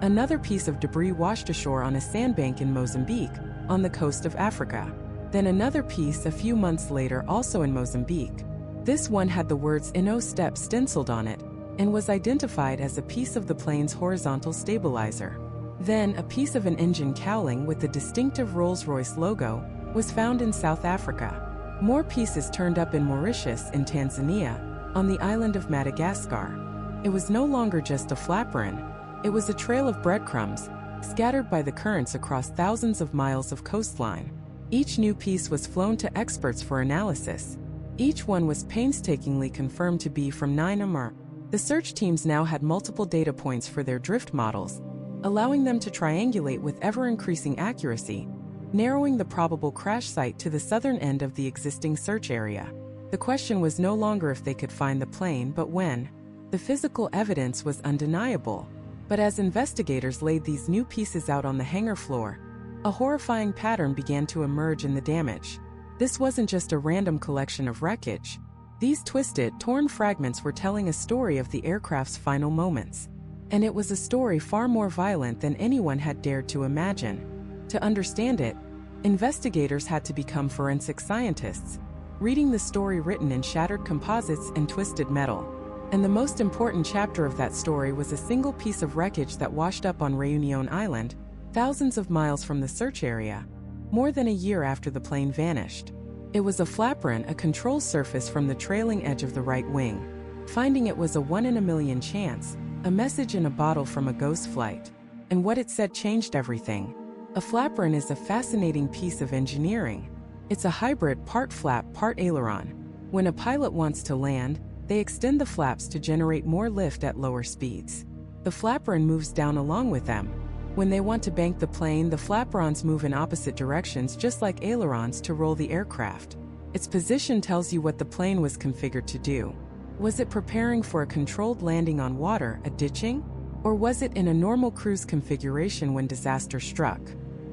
another piece of debris washed ashore on a sandbank in Mozambique, on the coast of Africa. Then another piece a few months later, also in Mozambique. This one had the words "Inno Step" stenciled on it, and was identified as a piece of the plane's horizontal stabilizer. Then, a piece of an engine cowling with the distinctive Rolls-Royce logo was found in South Africa. More pieces turned up in Mauritius and Tanzania, on the island of Madagascar. It was no longer just a flaperon. It was a trail of breadcrumbs, scattered by the currents across thousands of miles of coastline. Each new piece was flown to experts for analysis. Each one was painstakingly confirmed to be from 9 MH370. The search teams now had multiple data points for their drift models, allowing them to triangulate with ever-increasing accuracy, narrowing the probable crash site to the southern end of the existing search area. The question was no longer if they could find the plane, but when. The physical evidence was undeniable, but as investigators laid these new pieces out on the hangar floor, a horrifying pattern began to emerge in the damage. This wasn't just a random collection of wreckage. These twisted, torn fragments were telling a story of the aircraft's final moments. And it was a story far more violent than anyone had dared to imagine. To understand it, investigators had to become forensic scientists, reading the story written in shattered composites and twisted metal. And the most important chapter of that story was a single piece of wreckage that washed up on Réunion Island, thousands of miles from the search area, more than a year after the plane vanished. It was a flaperon, a control surface from the trailing edge of the right wing. Finding it was a 1 in a million chance, a message in a bottle from a ghost flight. And what it said changed everything. A flaperon is a fascinating piece of engineering. It's a hybrid, part flap, part aileron. When a pilot wants to land, they extend the flaps to generate more lift at lower speeds. The flaperon moves down along with them. When they want to bank the plane, the flaperons move in opposite directions, just like ailerons, to roll the aircraft. Its position tells you what the plane was configured to do. Was it preparing for a controlled landing on water, a ditching? Or was it in a normal cruise configuration when disaster struck?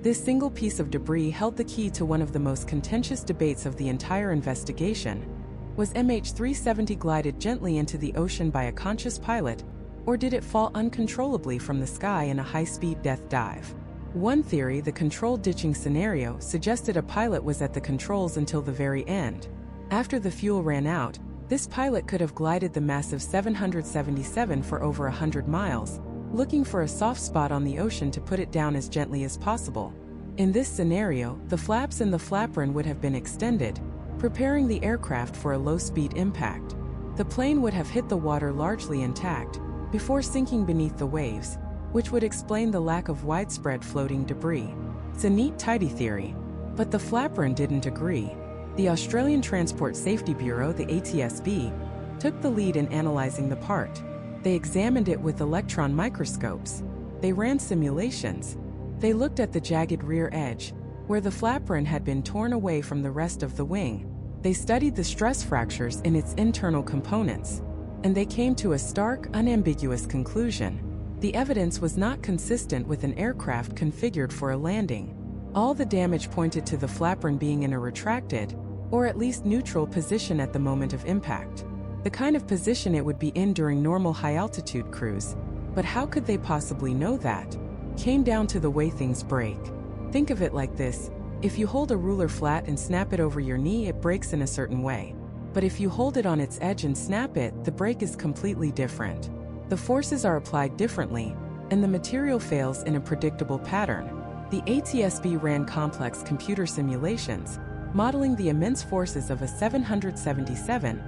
This single piece of debris held the key to one of the most contentious debates of the entire investigation. Was MH370 glided gently into the ocean by a conscious pilot, or did it fall uncontrollably from the sky in a high-speed death dive? One theory, the controlled ditching scenario, suggested a pilot was at the controls until the very end. After the fuel ran out, this pilot could have glided the massive 777 for over 100 miles, looking for a soft spot on the ocean to put it down as gently as possible. In this scenario, the flaps in the flaperon would have been extended, preparing the aircraft for a low-speed impact. The plane would have hit the water largely intact, before sinking beneath the waves, which would explain the lack of widespread floating debris. It's a neat, tidy theory, but the flaperon didn't agree. The Australian Transport Safety Bureau, the ATSB, took the lead in analyzing the part. They examined it with electron microscopes. They ran simulations. They looked at the jagged rear edge, where the flaperon had been torn away from the rest of the wing. They studied the stress fractures in its internal components. And they came to a stark, unambiguous conclusion. The evidence was not consistent with an aircraft configured for a landing. All the damage pointed to the flaperon being in a retracted, or at least neutral position at the moment of impact. The kind of position it would be in during normal high-altitude cruise. But how could they possibly know that? Came down to the way things break. Think of it like this: if you hold a ruler flat and snap it over your knee, it breaks in a certain way. But if you hold it on its edge and snap it, the break is completely different. The forces are applied differently, and the material fails in a predictable pattern. The ATSB ran complex computer simulations, modeling the immense forces of a 777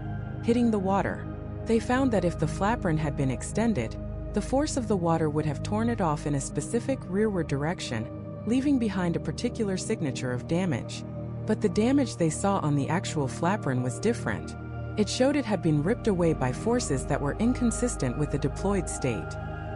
hitting the water. They found that if the flaperon had been extended, the force of the water would have torn it off in a specific rearward direction, leaving behind a particular signature of damage. But the damage they saw on the actual flaperon was different. It showed it had been ripped away by forces that were inconsistent with the deployed state.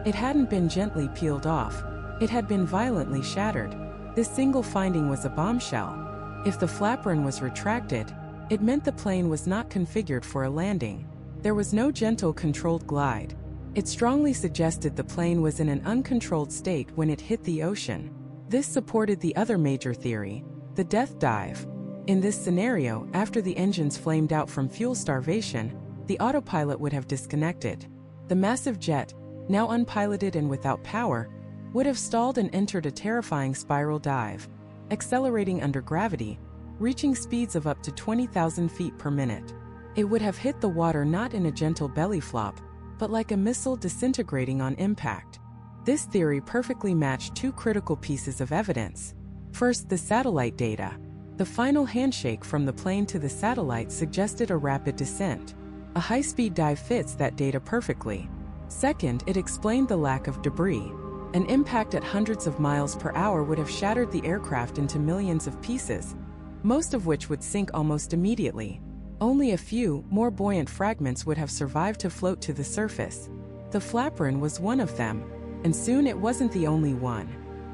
It hadn't been gently peeled off. It had been violently shattered. This single finding was a bombshell. If the flaperon was retracted, it meant the plane was not configured for a landing. There was no gentle, controlled glide. It strongly suggested the plane was in an uncontrolled state when it hit the ocean. This supported the other major theory, the death dive. In this scenario, after the engines flamed out from fuel starvation, the autopilot would have disconnected. The massive jet, now unpiloted and without power, would have stalled and entered a terrifying spiral dive, accelerating under gravity, reaching speeds of up to 20,000 feet per minute. It would have hit the water not in a gentle belly flop, but like a missile disintegrating on impact. This theory perfectly matched two critical pieces of evidence. First, the satellite data. The final handshake from the plane to the satellite suggested a rapid descent. A high-speed dive fits that data perfectly. Second, it explained the lack of debris. An impact at hundreds of miles per hour would have shattered the aircraft into millions of pieces, most of which would sink almost immediately. Only a few, more buoyant fragments would have survived to float to the surface. The flaperon was one of them. And soon it wasn't the only one.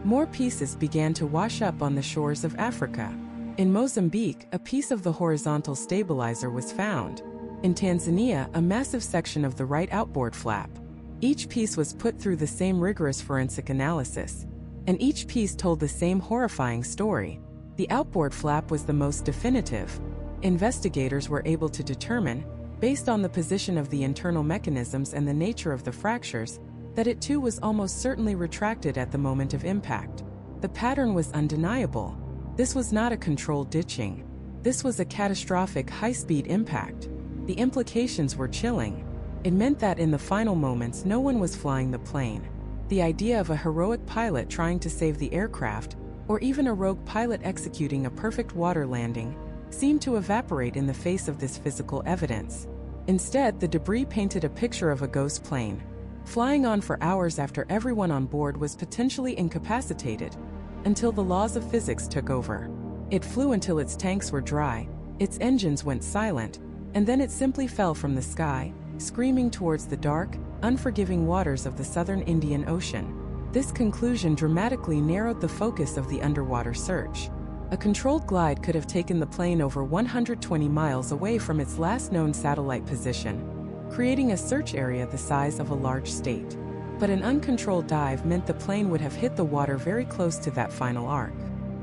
More pieces began to wash up on the shores of Africa. In Mozambique, a piece of the horizontal stabilizer was found. In Tanzania, a massive section of the right outboard flap. Each piece was put through the same rigorous forensic analysis. And each piece told the same horrifying story. The outboard flap was the most definitive. Investigators were able to determine, based on the position of the internal mechanisms and the nature of the fractures, that it too was almost certainly retracted at the moment of impact. The pattern was undeniable. This was not a controlled ditching. This was a catastrophic high-speed impact. The implications were chilling. It meant that in the final moments no one was flying the plane. The idea of a heroic pilot trying to save the aircraft, or even a rogue pilot executing a perfect water landing, seemed to evaporate in the face of this physical evidence. Instead, the debris painted a picture of a ghost plane, flying on for hours after everyone on board was potentially incapacitated, until the laws of physics took over. It flew until its tanks were dry, its engines went silent, and then it simply fell from the sky, screaming towards the dark, unforgiving waters of the southern Indian Ocean. This conclusion dramatically narrowed the focus of the underwater search. A controlled glide could have taken the plane over 120 miles away from its last known satellite position, creating a search area the size of a large state. But an uncontrolled dive meant the plane would have hit the water very close to that final arc.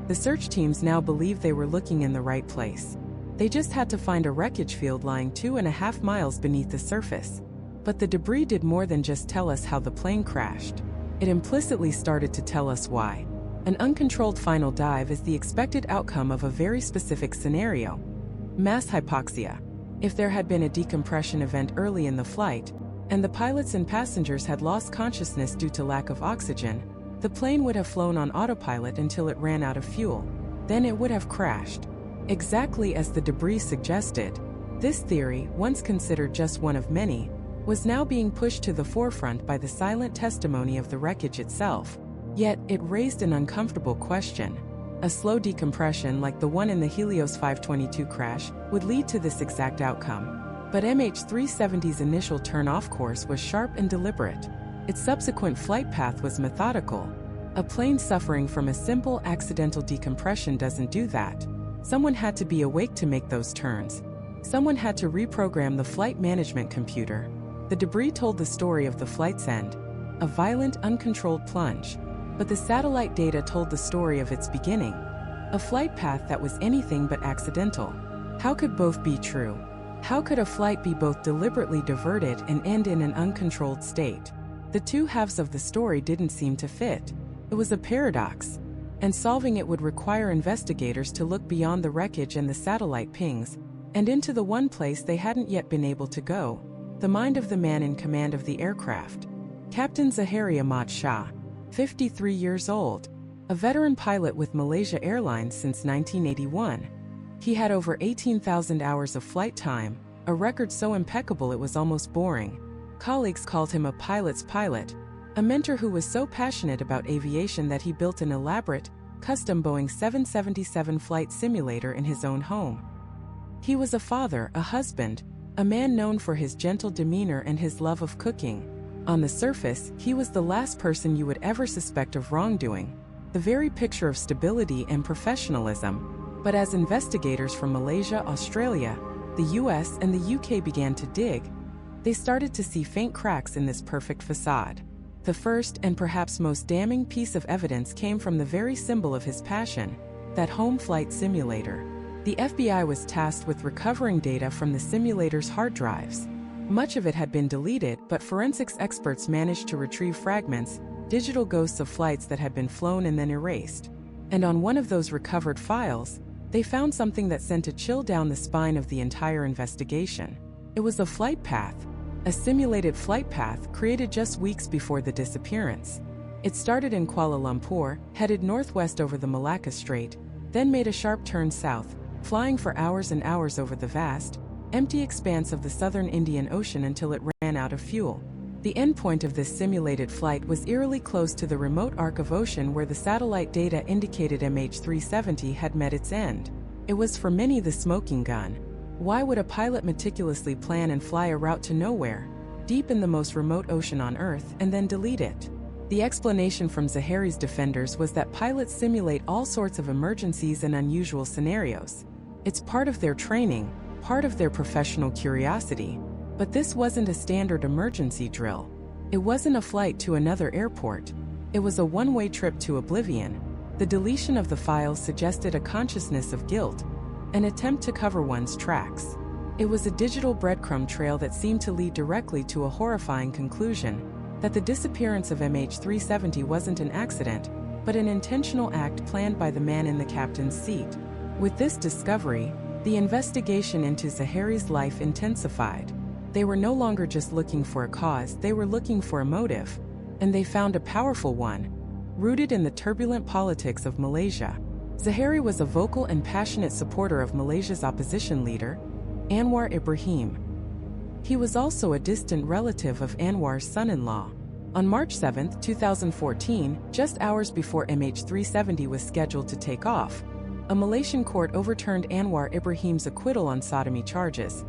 The search teams now believed they were looking in the right place. They just had to find a wreckage field lying 2.5 miles beneath the surface. But the debris did more than just tell us how the plane crashed. It implicitly started to tell us why. An uncontrolled final dive is the expected outcome of a very specific scenario: mass hypoxia. If there had been a decompression event early in the flight, and the pilots and passengers had lost consciousness due to lack of oxygen, the plane would have flown on autopilot until it ran out of fuel. Then it would have crashed. Exactly as the debris suggested. This theory, once considered just one of many, was now being pushed to the forefront by the silent testimony of the wreckage itself. Yet, it raised an uncomfortable question. A slow decompression like the one in the Helios 522 crash would lead to this exact outcome. But MH370's initial turn-off course was sharp and deliberate. Its subsequent flight path was methodical. A plane suffering from a simple accidental decompression doesn't do that. Someone had to be awake to make those turns. Someone had to reprogram the flight management computer. The debris told the story of the flight's end, a violent, uncontrolled plunge. But the satellite data told the story of its beginning, a flight path that was anything but accidental. How could both be true? How could a flight be both deliberately diverted and end in an uncontrolled state? The two halves of the story didn't seem to fit. It was a paradox, and solving it would require investigators to look beyond the wreckage and the satellite pings, and into the one place they hadn't yet been able to go: the mind of the man in command of the aircraft. Captain Zaharia Ahmad Shah, 53 years old, a veteran pilot with Malaysia Airlines since 1981. He had over 18,000 hours of flight time, a record so impeccable it was almost boring. Colleagues called him a pilot's pilot, a mentor who was so passionate about aviation that he built an elaborate, custom Boeing 777 flight simulator in his own home. He was a father, a husband, a man known for his gentle demeanor and his love of cooking. On the surface, he was the last person you would ever suspect of wrongdoing, the very picture of stability and professionalism. But as investigators from Malaysia, Australia, the US, and the UK began to dig, they started to see faint cracks in this perfect facade. The first and perhaps most damning piece of evidence came from the very symbol of his passion, that home flight simulator. The FBI was tasked with recovering data from the simulator's hard drives. Much of it had been deleted, but forensics experts managed to retrieve fragments, digital ghosts of flights that had been flown and then erased. And on one of those recovered files, they found something that sent a chill down the spine of the entire investigation. It was a flight path, a simulated flight path created just weeks before the disappearance. It started in Kuala Lumpur, headed northwest over the Malacca Strait, then made a sharp turn south, flying for hours and hours over the vast, empty expanse of the southern Indian Ocean until it ran out of fuel. The endpoint of this simulated flight was eerily close to the remote arc of ocean where the satellite data indicated MH370 had met its end. It was for many the smoking gun. Why would a pilot meticulously plan and fly a route to nowhere, deep in the most remote ocean on Earth, and then delete it? The explanation from Zahari's defenders was that pilots simulate all sorts of emergencies and unusual scenarios. It's part of their training, part of their professional curiosity. But this wasn't a standard emergency drill. It wasn't a flight to another airport. It was a one-way trip to oblivion. The deletion of the files suggested a consciousness of guilt, an attempt to cover one's tracks. It was a digital breadcrumb trail that seemed to lead directly to a horrifying conclusion, that the disappearance of MH370 wasn't an accident, but an intentional act planned by the man in the captain's seat. With this discovery, the investigation into Zahari's life intensified. They were no longer just looking for a cause, they were looking for a motive. And they found a powerful one, rooted in the turbulent politics of Malaysia. Zahari was a vocal and passionate supporter of Malaysia's opposition leader, Anwar Ibrahim. He was also a distant relative of Anwar's son-in-law. On March 7, 2014, just hours before MH370 was scheduled to take off, a Malaysian court overturned Anwar Ibrahim's acquittal on sodomy charges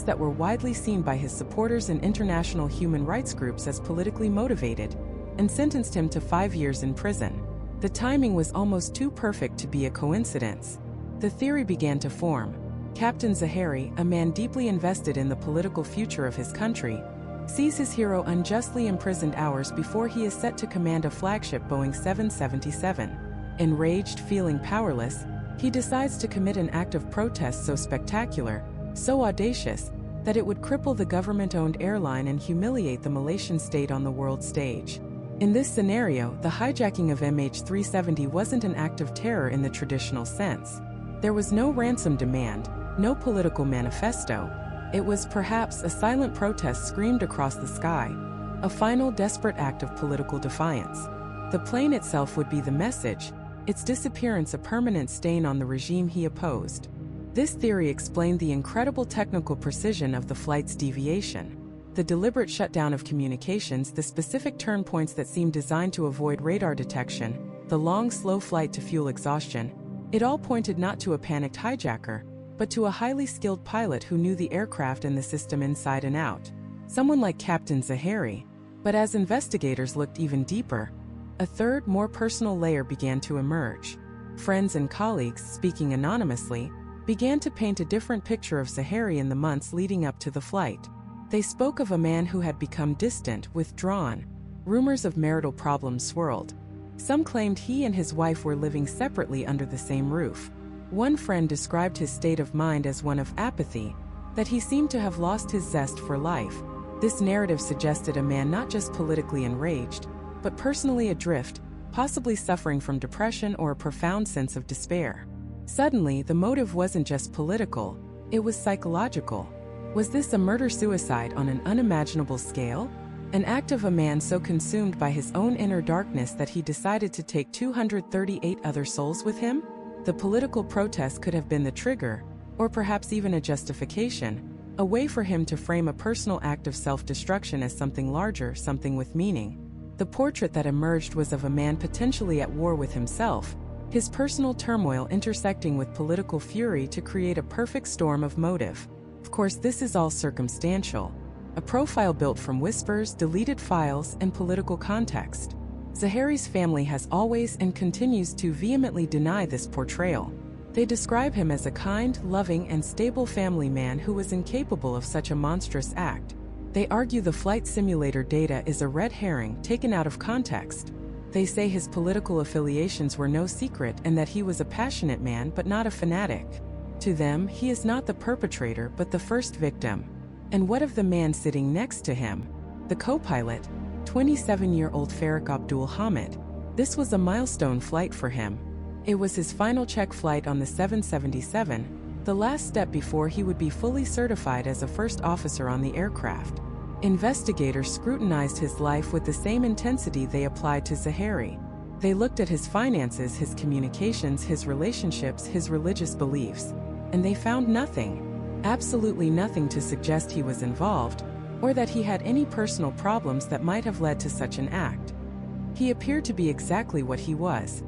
that were widely seen by his supporters and international human rights groups as politically motivated, and sentenced him to 5 years in prison. The timing was almost too perfect to be a coincidence. The theory began to form. Captain Zahari, a man deeply invested in the political future of his country, sees his hero unjustly imprisoned hours before he is set to command a flagship Boeing 777. Enraged, feeling powerless, he decides to commit an act of protest so spectacular, so audacious, that it would cripple the government-owned airline and humiliate the Malaysian state on the world stage. In this scenario, the hijacking of MH370 wasn't an act of terror in the traditional sense. There was no ransom demand, no political manifesto. It was perhaps a silent protest screamed across the sky, a final desperate act of political defiance. The plane itself would be the message, its disappearance a permanent stain on the regime he opposed. This theory explained the incredible technical precision of the flight's deviation, the deliberate shutdown of communications, the specific turn points that seemed designed to avoid radar detection, the long, slow flight to fuel exhaustion. It all pointed not to a panicked hijacker, but to a highly skilled pilot who knew the aircraft and the system inside and out. Someone like Captain Zahari. But as investigators looked even deeper, a third, more personal layer began to emerge. Friends and colleagues, speaking anonymously, began to paint a different picture of Zahari in the months leading up to the flight. They spoke of a man who had become distant, withdrawn. Rumors of marital problems swirled. Some claimed he and his wife were living separately under the same roof. One friend described his state of mind as one of apathy, that he seemed to have lost his zest for life. This narrative suggested a man not just politically enraged, but personally adrift, possibly suffering from depression or a profound sense of despair. Suddenly, the motive wasn't just political, it was psychological. Was this a murder-suicide on an unimaginable scale? An act of a man so consumed by his own inner darkness that he decided to take 238 other souls with him? The political protest could have been the trigger, or perhaps even a justification, a way for him to frame a personal act of self-destruction as something larger, something with meaning. The portrait that emerged was of a man potentially at war with himself, his personal turmoil intersecting with political fury to create a perfect storm of motive. Of course, this is all circumstantial. A profile built from whispers, deleted files, and political context. Zahari's family has always and continues to vehemently deny this portrayal. They describe him as a kind, loving, and stable family man who was incapable of such a monstrous act. They argue the flight simulator data is a red herring taken out of context. They say his political affiliations were no secret and that he was a passionate man but not a fanatic. To them, he is not the perpetrator but the first victim. And what of the man sitting next to him? The co-pilot, 27-year-old Farouk Abdul Hamid. This was a milestone flight for him. It was his final check flight on the 777, the last step before he would be fully certified as a first officer on the aircraft. Investigators scrutinized his life with the same intensity they applied to Zahari. They looked at his finances, his communications, his relationships, his religious beliefs, and they found nothing, absolutely nothing to suggest he was involved, or that he had any personal problems that might have led to such an act. He appeared to be exactly what he was.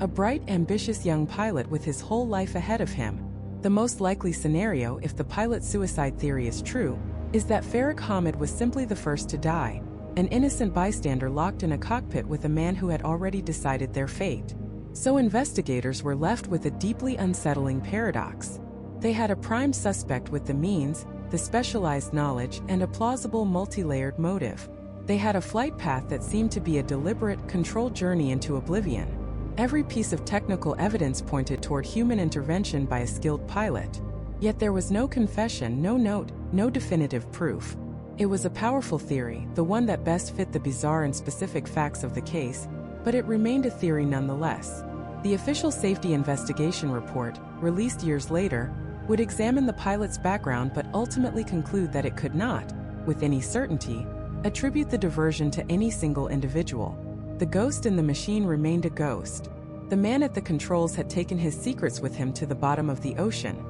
A bright, ambitious young pilot with his whole life ahead of him. The most likely scenario, if the pilot suicide theory is true, is that Farouk Hamid was simply the first to die, an innocent bystander locked in a cockpit with a man who had already decided their fate. So investigators were left with a deeply unsettling paradox. They had a prime suspect with the means, the specialized knowledge, and a plausible multi-layered motive. They had a flight path that seemed to be a deliberate, controlled journey into oblivion. Every piece of technical evidence pointed toward human intervention by a skilled pilot. Yet there was no confession, no note, no definitive proof. It was a powerful theory, the one that best fit the bizarre and specific facts of the case, but it remained a theory nonetheless. The official safety investigation report, released years later, would examine the pilot's background but ultimately conclude that it could not, with any certainty, attribute the diversion to any single individual. The ghost in the machine remained a ghost. The man at the controls had taken his secrets with him to the bottom of the ocean,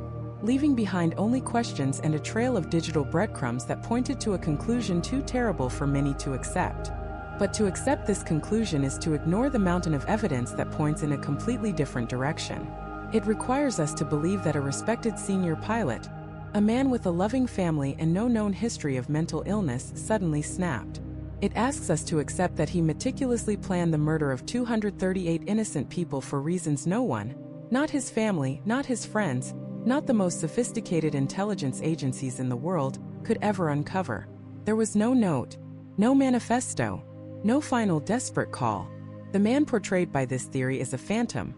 leaving behind only questions and a trail of digital breadcrumbs that pointed to a conclusion too terrible for many to accept. But to accept this conclusion is to ignore the mountain of evidence that points in a completely different direction. It requires us to believe that a respected senior pilot, a man with a loving family and no known history of mental illness, suddenly snapped. It asks us to accept that he meticulously planned the murder of 238 innocent people for reasons no one, not his family, not his friends, not the most sophisticated intelligence agencies in the world, could ever uncover. There was no note, no manifesto, no final desperate call. The man portrayed by this theory is a phantom,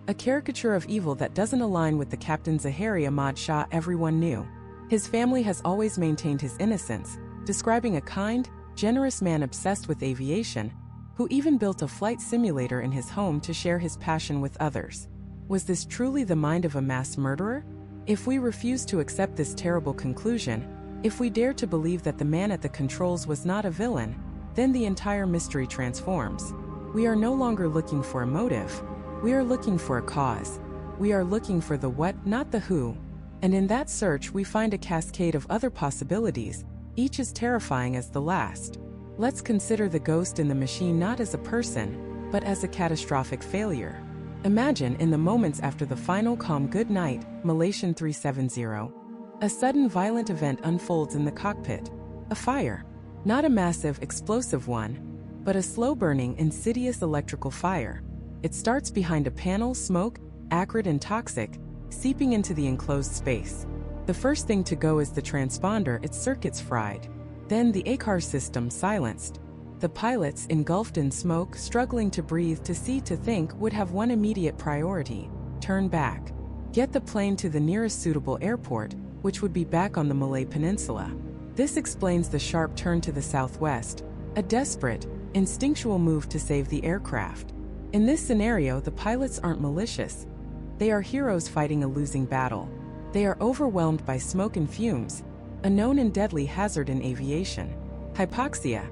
a caricature of evil that doesn't align with the Captain Zahari Ahmad Shah everyone knew. His family has always maintained his innocence, describing a kind, generous man obsessed with aviation, who even built a flight simulator in his home to share his passion with others. Was this truly the mind of a mass murderer? If we refuse to accept this terrible conclusion, if we dare to believe that the man at the controls was not a villain, then the entire mystery transforms. We are no longer looking for a motive. We are looking for a cause. We are looking for the what, not the who. And in that search we find a cascade of other possibilities, each as terrifying as the last. Let's consider the ghost in the machine not as a person, but as a catastrophic failure. Imagine in the moments after the final calm good night, Malaysia 370, a sudden violent event unfolds in the cockpit. A fire. Not a massive, explosive one, but a slow-burning, insidious electrical fire. It starts behind a panel, smoke, acrid and toxic, seeping into the enclosed space. The first thing to go is the transponder, its circuits fried. Then the ACAR system silenced. The pilots, engulfed in smoke, struggling to breathe, to see, to think, would have one immediate priority: turn back. Get the plane to the nearest suitable airport, which would be back on the Malay Peninsula. This explains the sharp turn to the southwest, a desperate, instinctual move to save the aircraft. In this scenario, the pilots aren't malicious. They are heroes fighting a losing battle. They are overwhelmed by smoke and fumes, a known and deadly hazard in aviation. Hypoxia,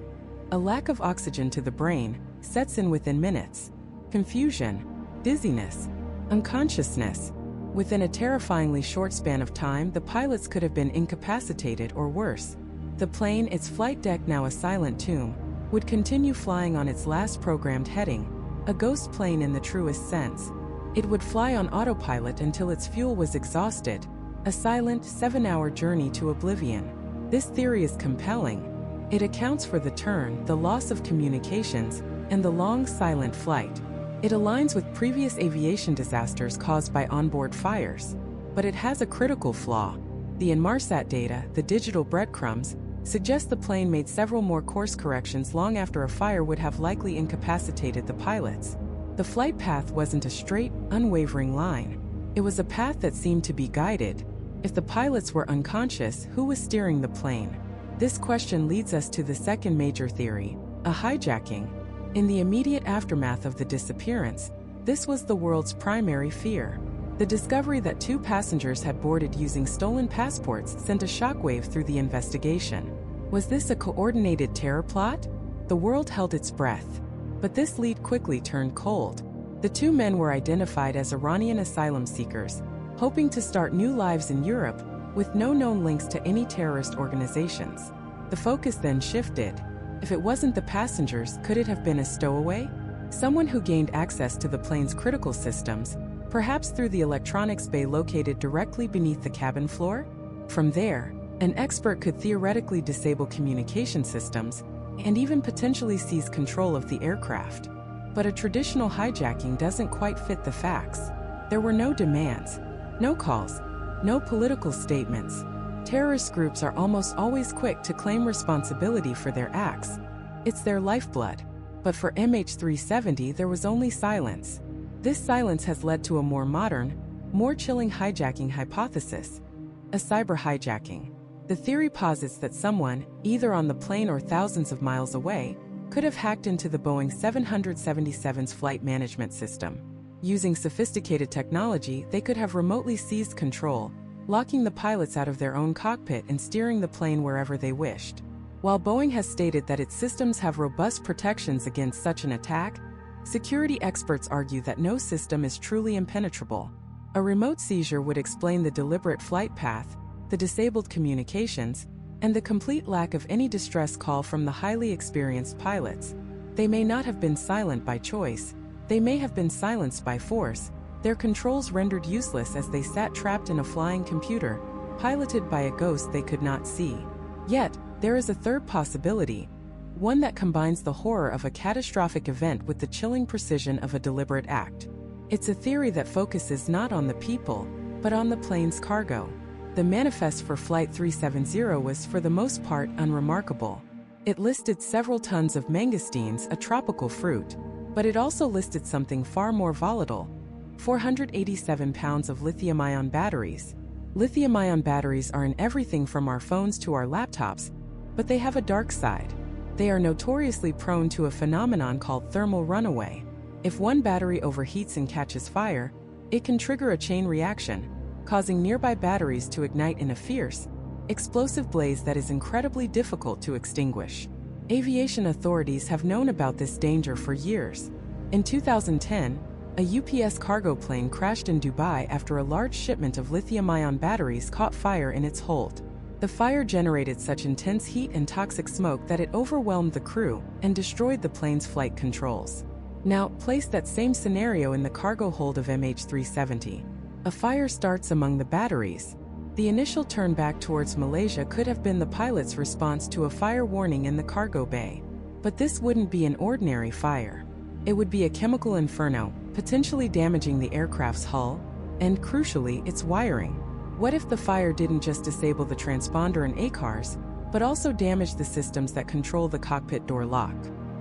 a lack of oxygen to the brain, sets in within minutes. Confusion, dizziness, unconsciousness. Within a terrifyingly short span of time, the pilots could have been incapacitated or worse. The plane, its flight deck now a silent tomb, would continue flying on its last programmed heading, a ghost plane in the truest sense. It would fly on autopilot until its fuel was exhausted, a silent, 7-hour journey to oblivion. This theory is compelling. It accounts for the turn, the loss of communications, and the long, silent flight. It aligns with previous aviation disasters caused by onboard fires. But it has a critical flaw. The Inmarsat data, the digital breadcrumbs, suggest the plane made several more course corrections long after a fire would have likely incapacitated the pilots. The flight path wasn't a straight, unwavering line. It was a path that seemed to be guided. If the pilots were unconscious, who was steering the plane? This question leads us to the second major theory, a hijacking. In the immediate aftermath of the disappearance, this was the world's primary fear. The discovery that 2 passengers had boarded using stolen passports sent a shockwave through the investigation. Was this a coordinated terror plot? The world held its breath. But this lead quickly turned cold. The 2 men were identified as Iranian asylum seekers, hoping to start new lives in Europe, with no known links to any terrorist organizations. The focus then shifted. If it wasn't the passengers, could it have been a stowaway? Someone who gained access to the plane's critical systems, perhaps through the electronics bay located directly beneath the cabin floor? From there, an expert could theoretically disable communication systems, and even potentially seize control of the aircraft. But a traditional hijacking doesn't quite fit the facts. There were no demands, no calls, no political statements. Terrorist groups are almost always quick to claim responsibility for their acts. It's their lifeblood. But for MH370, there was only silence. This silence has led to a more modern, more chilling hijacking hypothesis: a cyber-hijacking. The theory posits that someone, either on the plane or thousands of miles away, could have hacked into the Boeing 777's flight management system. Using sophisticated technology, they could have remotely seized control, locking the pilots out of their own cockpit and steering the plane wherever they wished. While Boeing has stated that its systems have robust protections against such an attack, security experts argue that no system is truly impenetrable. A remote seizure would explain the deliberate flight path, the disabled communications, and the complete lack of any distress call from the highly experienced pilots. They may not have been silent by choice, they may have been silenced by force, their controls rendered useless as they sat trapped in a flying computer, piloted by a ghost they could not see. Yet, there is a third possibility, one that combines the horror of a catastrophic event with the chilling precision of a deliberate act. It's a theory that focuses not on the people, but on the plane's cargo. The manifest for Flight 370 was for the most part unremarkable. It listed several tons of mangosteens, a tropical fruit, but it also listed something far more volatile: 487 pounds of lithium-ion batteries. Lithium-ion batteries are in everything from our phones to our laptops, but they have a dark side. They are notoriously prone to a phenomenon called thermal runaway. If one battery overheats and catches fire, it can trigger a chain reaction, causing nearby batteries to ignite in a fierce, explosive blaze that is incredibly difficult to extinguish. Aviation authorities have known about this danger for years. In 2010, a UPS cargo plane crashed in Dubai after a large shipment of lithium-ion batteries caught fire in its hold. The fire generated such intense heat and toxic smoke that it overwhelmed the crew and destroyed the plane's flight controls. Now, place that same scenario in the cargo hold of MH370. A fire starts among the batteries. The initial turn back towards Malaysia could have been the pilot's response to a fire warning in the cargo bay. But this wouldn't be an ordinary fire. It would be a chemical inferno, potentially damaging the aircraft's hull, and crucially, its wiring. What if the fire didn't just disable the transponder and ACARs, but also damaged the systems that control the cockpit door lock?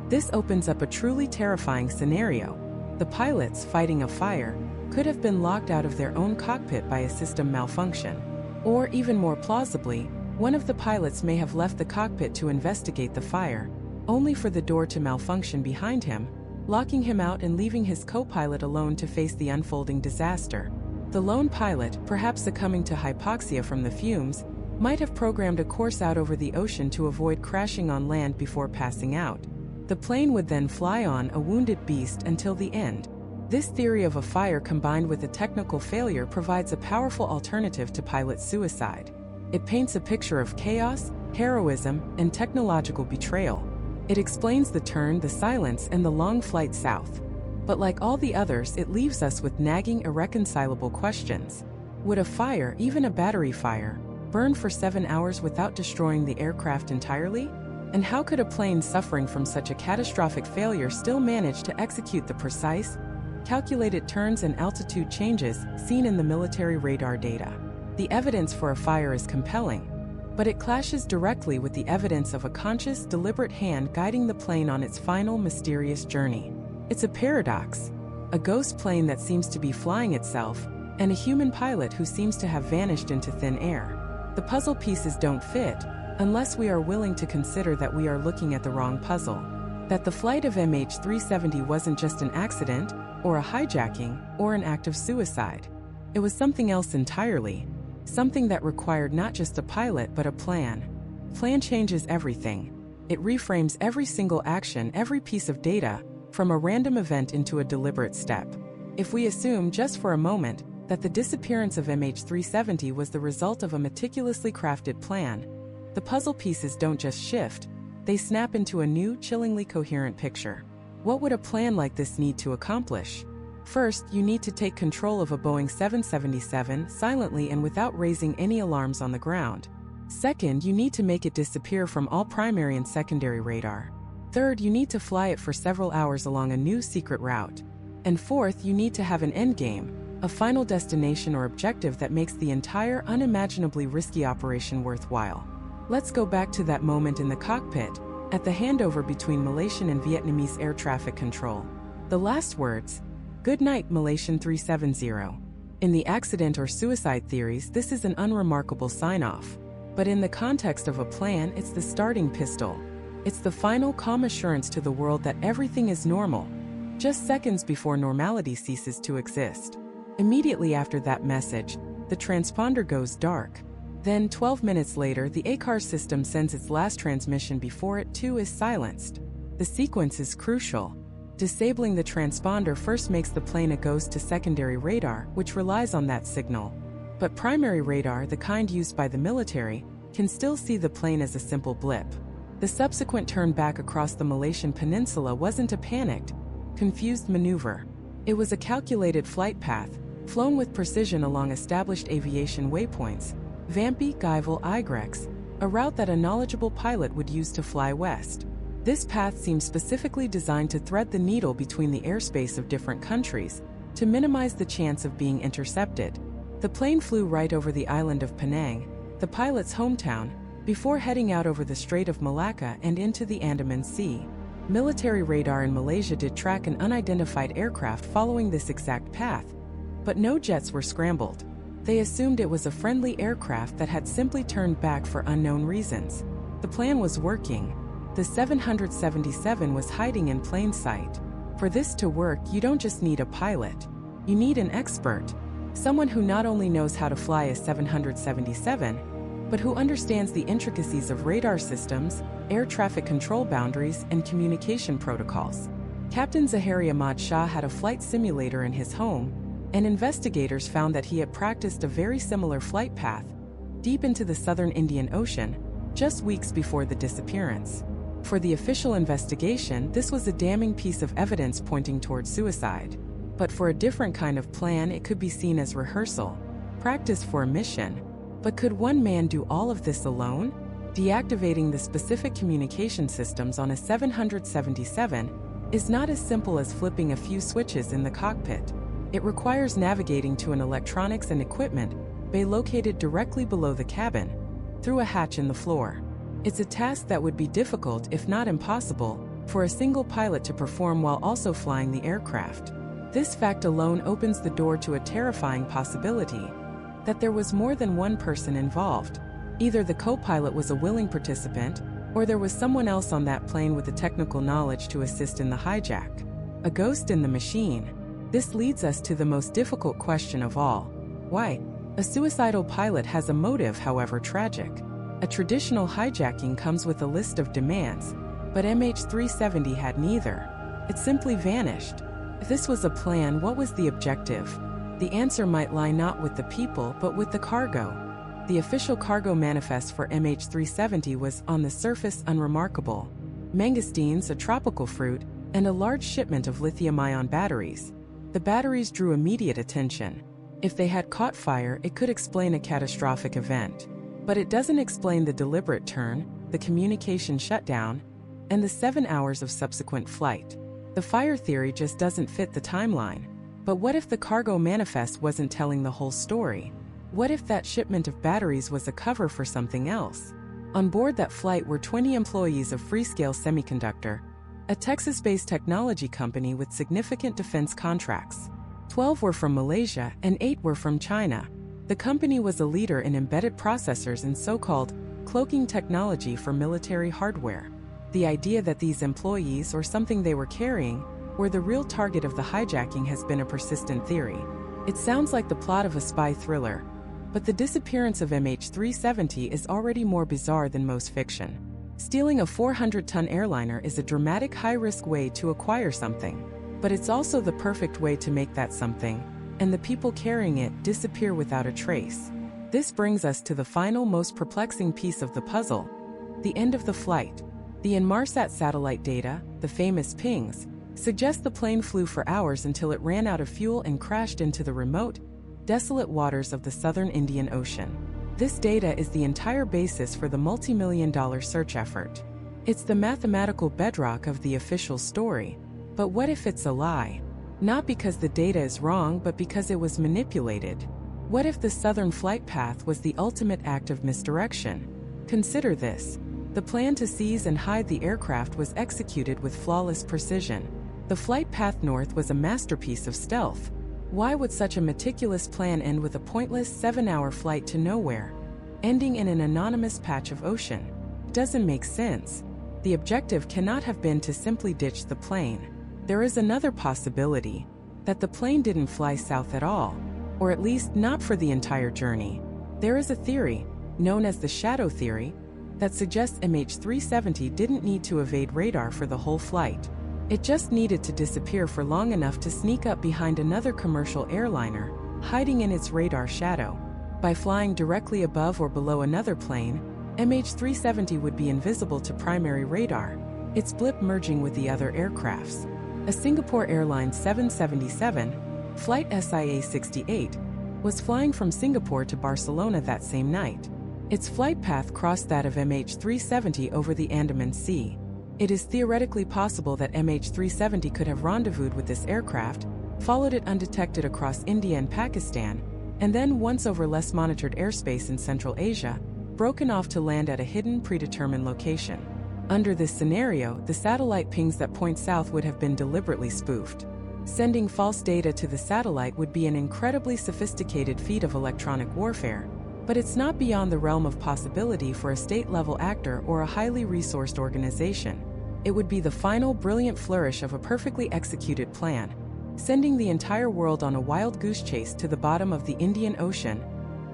This opens up a truly terrifying scenario. The pilots, fighting a fire, could have been locked out of their own cockpit by a system malfunction. Or even more plausibly, one of the pilots may have left the cockpit to investigate the fire, only for the door to malfunction behind him, locking him out and leaving his co-pilot alone to face the unfolding disaster. The lone pilot, perhaps succumbing to hypoxia from the fumes, might have programmed a course out over the ocean to avoid crashing on land before passing out. The plane would then fly on, a wounded beast, until the end. This theory of a fire combined with a technical failure provides a powerful alternative to pilot suicide. It paints a picture of chaos, heroism, and technological betrayal. It explains the turn, the silence, and the long flight south. But like all the others, it leaves us with nagging, irreconcilable questions. Would a fire, even a battery fire, burn for 7 hours without destroying the aircraft entirely? And how could a plane suffering from such a catastrophic failure still manage to execute the precise, calculated turns and altitude changes seen in the military radar data? The evidence for a fire is compelling, but it clashes directly with the evidence of a conscious, deliberate hand guiding the plane on its final mysterious journey. It's a paradox: a ghost plane that seems to be flying itself, and a human pilot who seems to have vanished into thin air. The puzzle pieces don't fit, unless we are willing to consider that we are looking at the wrong puzzle. That the flight of MH370 wasn't just an accident, or a hijacking, or an act of suicide. It was something else entirely. Something that required not just a pilot but a plan. Plan changes everything. It reframes every single action, every piece of data, from a random event into a deliberate step. If we assume, just for a moment, that the disappearance of MH370 was the result of a meticulously crafted plan, the puzzle pieces don't just shift, they snap into a new, chillingly coherent picture. What would a plan like this need to accomplish? First, you need to take control of a Boeing 777 silently and without raising any alarms on the ground. Second, you need to make it disappear from all primary and secondary radar. Third, you need to fly it for several hours along a new secret route. And fourth, you need to have an endgame, a final destination or objective that makes the entire unimaginably risky operation worthwhile. Let's go back to that moment in the cockpit, at the handover between Malaysian and Vietnamese air traffic control. The last words, "Good night, Malaysian 370. In the accident or suicide theories, this is an unremarkable sign-off. But in the context of a plan, it's the starting pistol. It's the final calm assurance to the world that everything is normal, just seconds before normality ceases to exist. Immediately after that message, the transponder goes dark. Then, 12 minutes later, the ACAR system sends its last transmission before it too is silenced. The sequence is crucial. Disabling the transponder first makes the plane a ghost to secondary radar, which relies on that signal. But primary radar, the kind used by the military, can still see the plane as a simple blip. The subsequent turn back across the Malaysian peninsula wasn't a panicked, confused maneuver. It was a calculated flight path, flown with precision along established aviation waypoints, Vampy, Guyville, Igrex, a route that a knowledgeable pilot would use to fly west. This path seems specifically designed to thread the needle between the airspace of different countries, to minimize the chance of being intercepted. The plane flew right over the island of Penang, the pilot's hometown, before heading out over the Strait of Malacca and into the Andaman Sea. Military radar in Malaysia did track an unidentified aircraft following this exact path, but no jets were scrambled. They assumed it was a friendly aircraft that had simply turned back for unknown reasons. The plan was working. The 777 was hiding in plain sight. For this to work, you don't just need a pilot. You need an expert. Someone who not only knows how to fly a 777, but who understands the intricacies of radar systems, air traffic control boundaries, and communication protocols. Captain Zahari Ahmad Shah had a flight simulator in his home, and investigators found that he had practiced a very similar flight path, deep into the southern Indian Ocean, just weeks before the disappearance. For the official investigation, this was a damning piece of evidence pointing toward suicide. But for a different kind of plan, it could be seen as rehearsal, practice for a mission. But could one man do all of this alone? Deactivating the specific communication systems on a 777 is not as simple as flipping a few switches in the cockpit. It requires navigating to an electronics and equipment bay located directly below the cabin, through a hatch in the floor. It's a task that would be difficult, if not impossible, for a single pilot to perform while also flying the aircraft. This fact alone opens the door to a terrifying possibility that there was more than one person involved. Either the co-pilot was a willing participant, or there was someone else on that plane with the technical knowledge to assist in the hijack. A ghost in the machine. This leads us to the most difficult question of all. Why? A suicidal pilot has a motive, however tragic. A traditional hijacking comes with a list of demands, but MH370 had neither. It simply vanished. If this was a plan, what was the objective? The answer might lie not with the people, but with the cargo. The official cargo manifest for MH370 was, on the surface, unremarkable. Mangosteens, a tropical fruit, and a large shipment of lithium-ion batteries. The batteries drew immediate attention. If they had caught fire, it could explain a catastrophic event. But it doesn't explain the deliberate turn, the communication shutdown, and the 7 hours of subsequent flight. The fire theory just doesn't fit the timeline. But what if the cargo manifest wasn't telling the whole story? What if that shipment of batteries was a cover for something else? On board that flight were 20 employees of Freescale Semiconductor, a Texas-based technology company with significant defense contracts. 12 were from Malaysia and 8 were from China. The company was a leader in embedded processors and so-called cloaking technology for military hardware. The idea that these employees, or something they were carrying, were the real target of the hijacking has been a persistent theory. It sounds like the plot of a spy thriller, but the disappearance of MH370 is already more bizarre than most fiction. Stealing a 400-ton airliner is a dramatic, high-risk way to acquire something, but it's also the perfect way to make that something, and the people carrying it, disappear without a trace. This brings us to the final, most perplexing piece of the puzzle: the end of the flight. The Inmarsat satellite data, the famous pings, suggest the plane flew for hours until it ran out of fuel and crashed into the remote, desolate waters of the southern Indian Ocean. This data is the entire basis for the multi-million-dollar search effort. It's the mathematical bedrock of the official story. But what if it's a lie? Not because the data is wrong, but because it was manipulated. What if the southern flight path was the ultimate act of misdirection? Consider this. The plan to seize and hide the aircraft was executed with flawless precision. The flight path north was a masterpiece of stealth. Why would such a meticulous plan end with a pointless 7-hour flight to nowhere, ending in an anonymous patch of ocean? Doesn't make sense. The objective cannot have been to simply ditch the plane. There is another possibility, that the plane didn't fly south at all, or at least not for the entire journey. There is a theory, known as the shadow theory, that suggests MH370 didn't need to evade radar for the whole flight. It just needed to disappear for long enough to sneak up behind another commercial airliner, hiding in its radar shadow. By flying directly above or below another plane, MH370 would be invisible to primary radar, its blip merging with the other aircrafts. A Singapore Airlines 777, Flight SIA-68, was flying from Singapore to Barcelona that same night. Its flight path crossed that of MH370 over the Andaman Sea. It is theoretically possible that MH370 could have rendezvoused with this aircraft, followed it undetected across India and Pakistan, and then, once over less monitored airspace in Central Asia, broken off to land at a hidden, predetermined location. Under this scenario, the satellite pings that point south would have been deliberately spoofed. Sending false data to the satellite would be an incredibly sophisticated feat of electronic warfare, but it's not beyond the realm of possibility for a state-level actor or a highly resourced organization. It would be the final brilliant flourish of a perfectly executed plan, sending the entire world on a wild goose chase to the bottom of the Indian Ocean,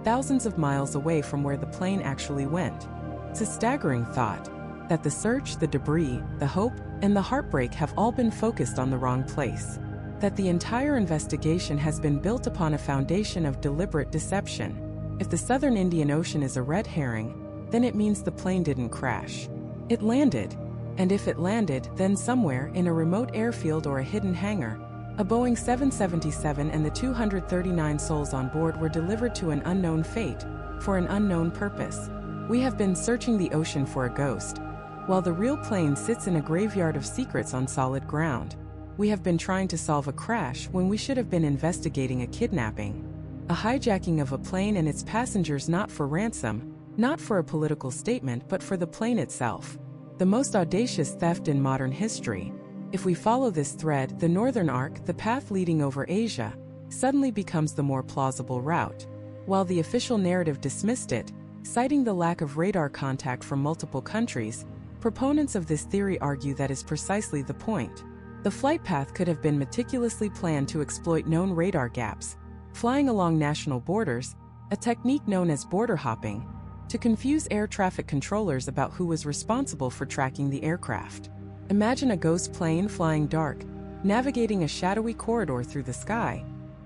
thousands of miles away from where the plane actually went. It's a staggering thought, that the search, the debris, the hope, and the heartbreak have all been focused on the wrong place. That the entire investigation has been built upon a foundation of deliberate deception. If the southern Indian Ocean is a red herring, then it means the plane didn't crash. It landed. And if it landed, then somewhere in a remote airfield or a hidden hangar, a Boeing 777 and the 239 souls on board were delivered to an unknown fate, for an unknown purpose. We have been searching the ocean for a ghost, while the real plane sits in a graveyard of secrets on solid ground. We have been trying to solve a crash when we should have been investigating a kidnapping. A hijacking of a plane and its passengers, not for ransom, not for a political statement, but for the plane itself. The most audacious theft in modern history. If we follow this thread, the northern arc, the path leading over Asia, suddenly becomes the more plausible route. While the official narrative dismissed it, citing the lack of radar contact from multiple countries, proponents of this theory argue that is precisely the point. The flight path could have been meticulously planned to exploit known radar gaps, flying along national borders, a technique known as border hopping, to confuse air traffic controllers about who was responsible for tracking the aircraft. Imagine a ghost plane flying dark, navigating a shadowy corridor through the sky,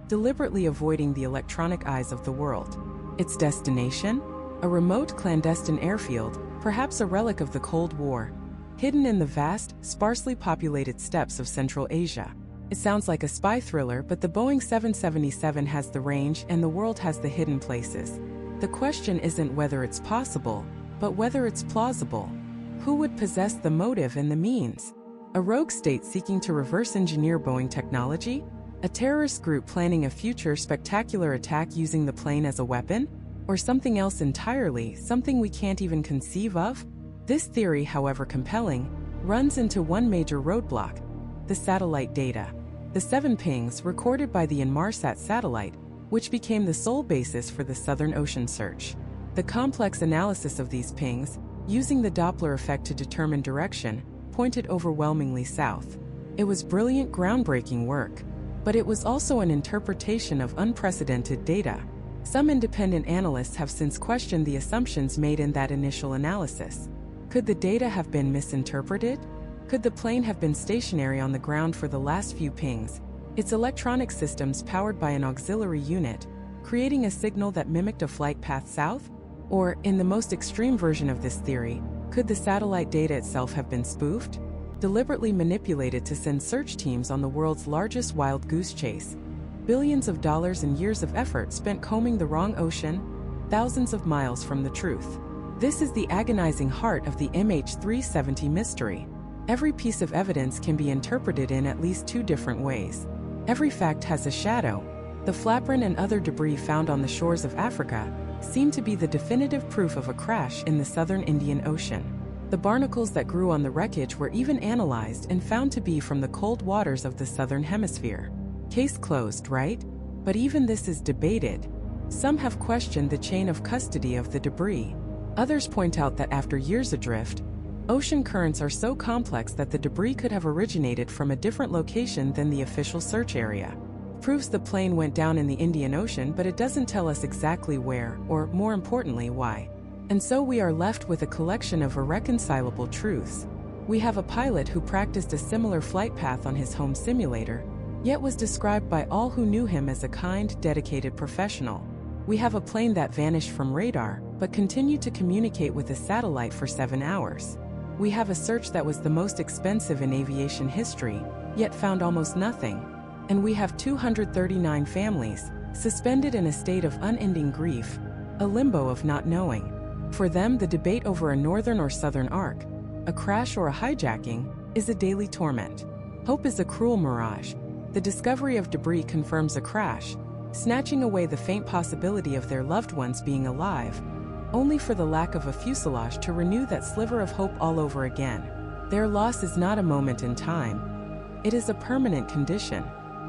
deliberately avoiding the electronic eyes of the world. Its destination? A remote clandestine airfield, perhaps a relic of the Cold War, hidden in the vast, sparsely populated steppes of Central Asia. It sounds like a spy thriller, but the Boeing 777 has the range and the world has the hidden places. The question isn't whether it's possible, but whether it's plausible. Who would possess the motive and the means? A rogue state seeking to reverse engineer Boeing technology? A terrorist group planning a future spectacular attack using the plane as a weapon? Or something else entirely, something we can't even conceive of? This theory, however compelling, runs into one major roadblock: the satellite data. The 7 pings recorded by the Inmarsat satellite, which became the sole basis for the Southern Ocean search. The complex analysis of these pings, using the Doppler effect to determine direction, pointed overwhelmingly south. It was brilliant, groundbreaking work, but it was also an interpretation of unprecedented data. Some independent analysts have since questioned the assumptions made in that initial analysis. Could the data have been misinterpreted? Could the plane have been stationary on the ground for the last few pings, its electronic systems powered by an auxiliary unit, creating a signal that mimicked a flight path south? Or, in the most extreme version of this theory, could the satellite data itself have been spoofed, deliberately manipulated to send search teams on the world's largest wild goose chase? Billions of dollars and years of effort spent combing the wrong ocean, thousands of miles from the truth. This is the agonizing heart of the MH370 mystery. Every piece of evidence can be interpreted in at least two different ways. Every fact has a shadow. The flatbrine and other debris found on the shores of Africa seem to be the definitive proof of a crash in the southern Indian Ocean. The barnacles that grew on the wreckage were even analyzed and found to be from the cold waters of the southern hemisphere. Case closed, right? But even this is debated. Some have questioned the chain of custody of the debris. Others point out that after years adrift, ocean currents are so complex that the debris could have originated from a different location than the official search area. Proves the plane went down in the Indian Ocean, but it doesn't tell us exactly where, or more importantly, why. And so we are left with a collection of irreconcilable truths. We have a pilot who practiced a similar flight path on his home simulator, yet was described by all who knew him as a kind, dedicated professional. We have a plane that vanished from radar, but continued to communicate with a satellite for 7 hours. We have a search that was the most expensive in aviation history, yet found almost nothing. And we have 239 families, suspended in a state of unending grief, a limbo of not knowing. For them, the debate over a northern or southern arc, a crash or a hijacking, is a daily torment. Hope is a cruel mirage. The discovery of debris confirms a crash, snatching away the faint possibility of their loved ones being alive, only for the lack of a fuselage to renew that sliver of hope all over again. Their loss is not a moment in time. It is a permanent condition.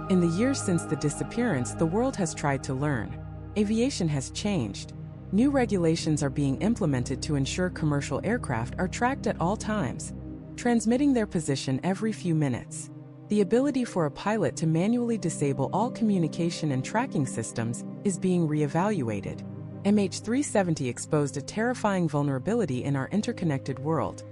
In the years since the disappearance, the world has tried to learn. Aviation has changed. New regulations are being implemented to ensure commercial aircraft are tracked at all times, transmitting their position every few minutes. The ability for a pilot to manually disable all communication and tracking systems is being reevaluated. MH370 exposed a terrifying vulnerability in our interconnected world.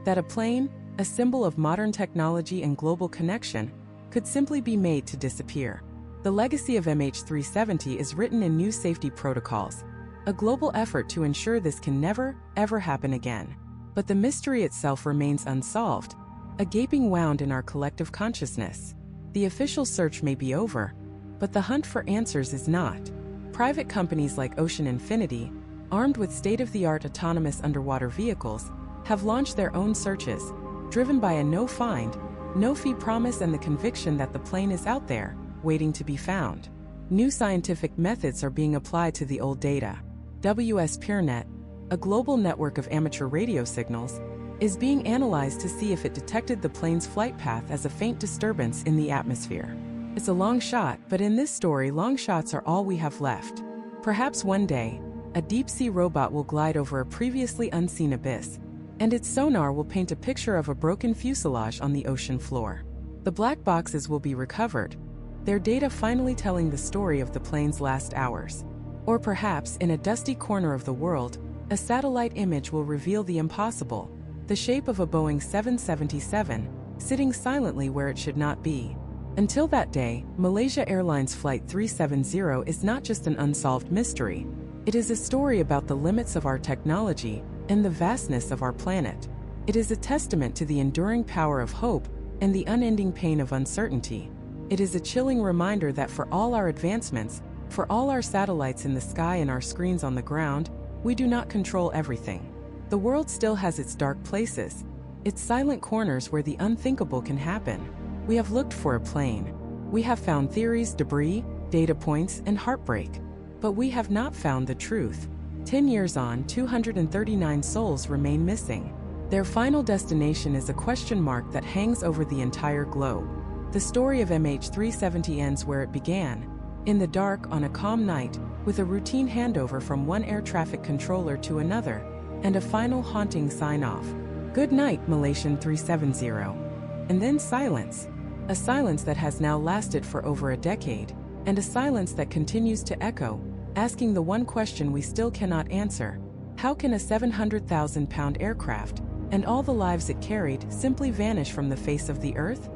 That a plane, a symbol of modern technology and global connection, could simply be made to disappear. The legacy of MH370 is written in new safety protocols, a global effort to ensure this can never, ever happen again. But the mystery itself remains unsolved, a gaping wound in our collective consciousness. The official search may be over, but the hunt for answers is not. Private companies like Ocean Infinity, armed with state-of-the-art autonomous underwater vehicles, have launched their own searches, driven by a no-find, no-fee promise and the conviction that the plane is out there, waiting to be found. New scientific methods are being applied to the old data. WSPeerNet, a global network of amateur radio signals, is being analyzed to see if it detected the plane's flight path as a faint disturbance in the atmosphere. It's a long shot, but in this story, long shots are all we have left. Perhaps one day, a deep-sea robot will glide over a previously unseen abyss, and its sonar will paint a picture of a broken fuselage on the ocean floor. The black boxes will be recovered, their data finally telling the story of the plane's last hours. Or perhaps, in a dusty corner of the world, a satellite image will reveal the impossible, the shape of a Boeing 777, sitting silently where it should not be. Until that day, Malaysia Airlines Flight 370 is not just an unsolved mystery. It is a story about the limits of our technology and the vastness of our planet. It is a testament to the enduring power of hope and the unending pain of uncertainty. It is a chilling reminder that for all our advancements, for all our satellites in the sky and our screens on the ground, we do not control everything. The world still has its dark places, its silent corners where the unthinkable can happen. We have looked for a plane. We have found theories, debris, data points, and heartbreak. But we have not found the truth. 10 years on, 239 souls remain missing. Their final destination is a question mark that hangs over the entire globe. The story of MH370 ends where it began, in the dark on a calm night, with a routine handover from one air traffic controller to another, and a final haunting sign-off. Good night, Malaysian 370. And then silence. A silence that has now lasted for over a decade, and a silence that continues to echo, asking the one question we still cannot answer. How can a 700,000-pound aircraft, and all the lives it carried, simply vanish from the face of the earth?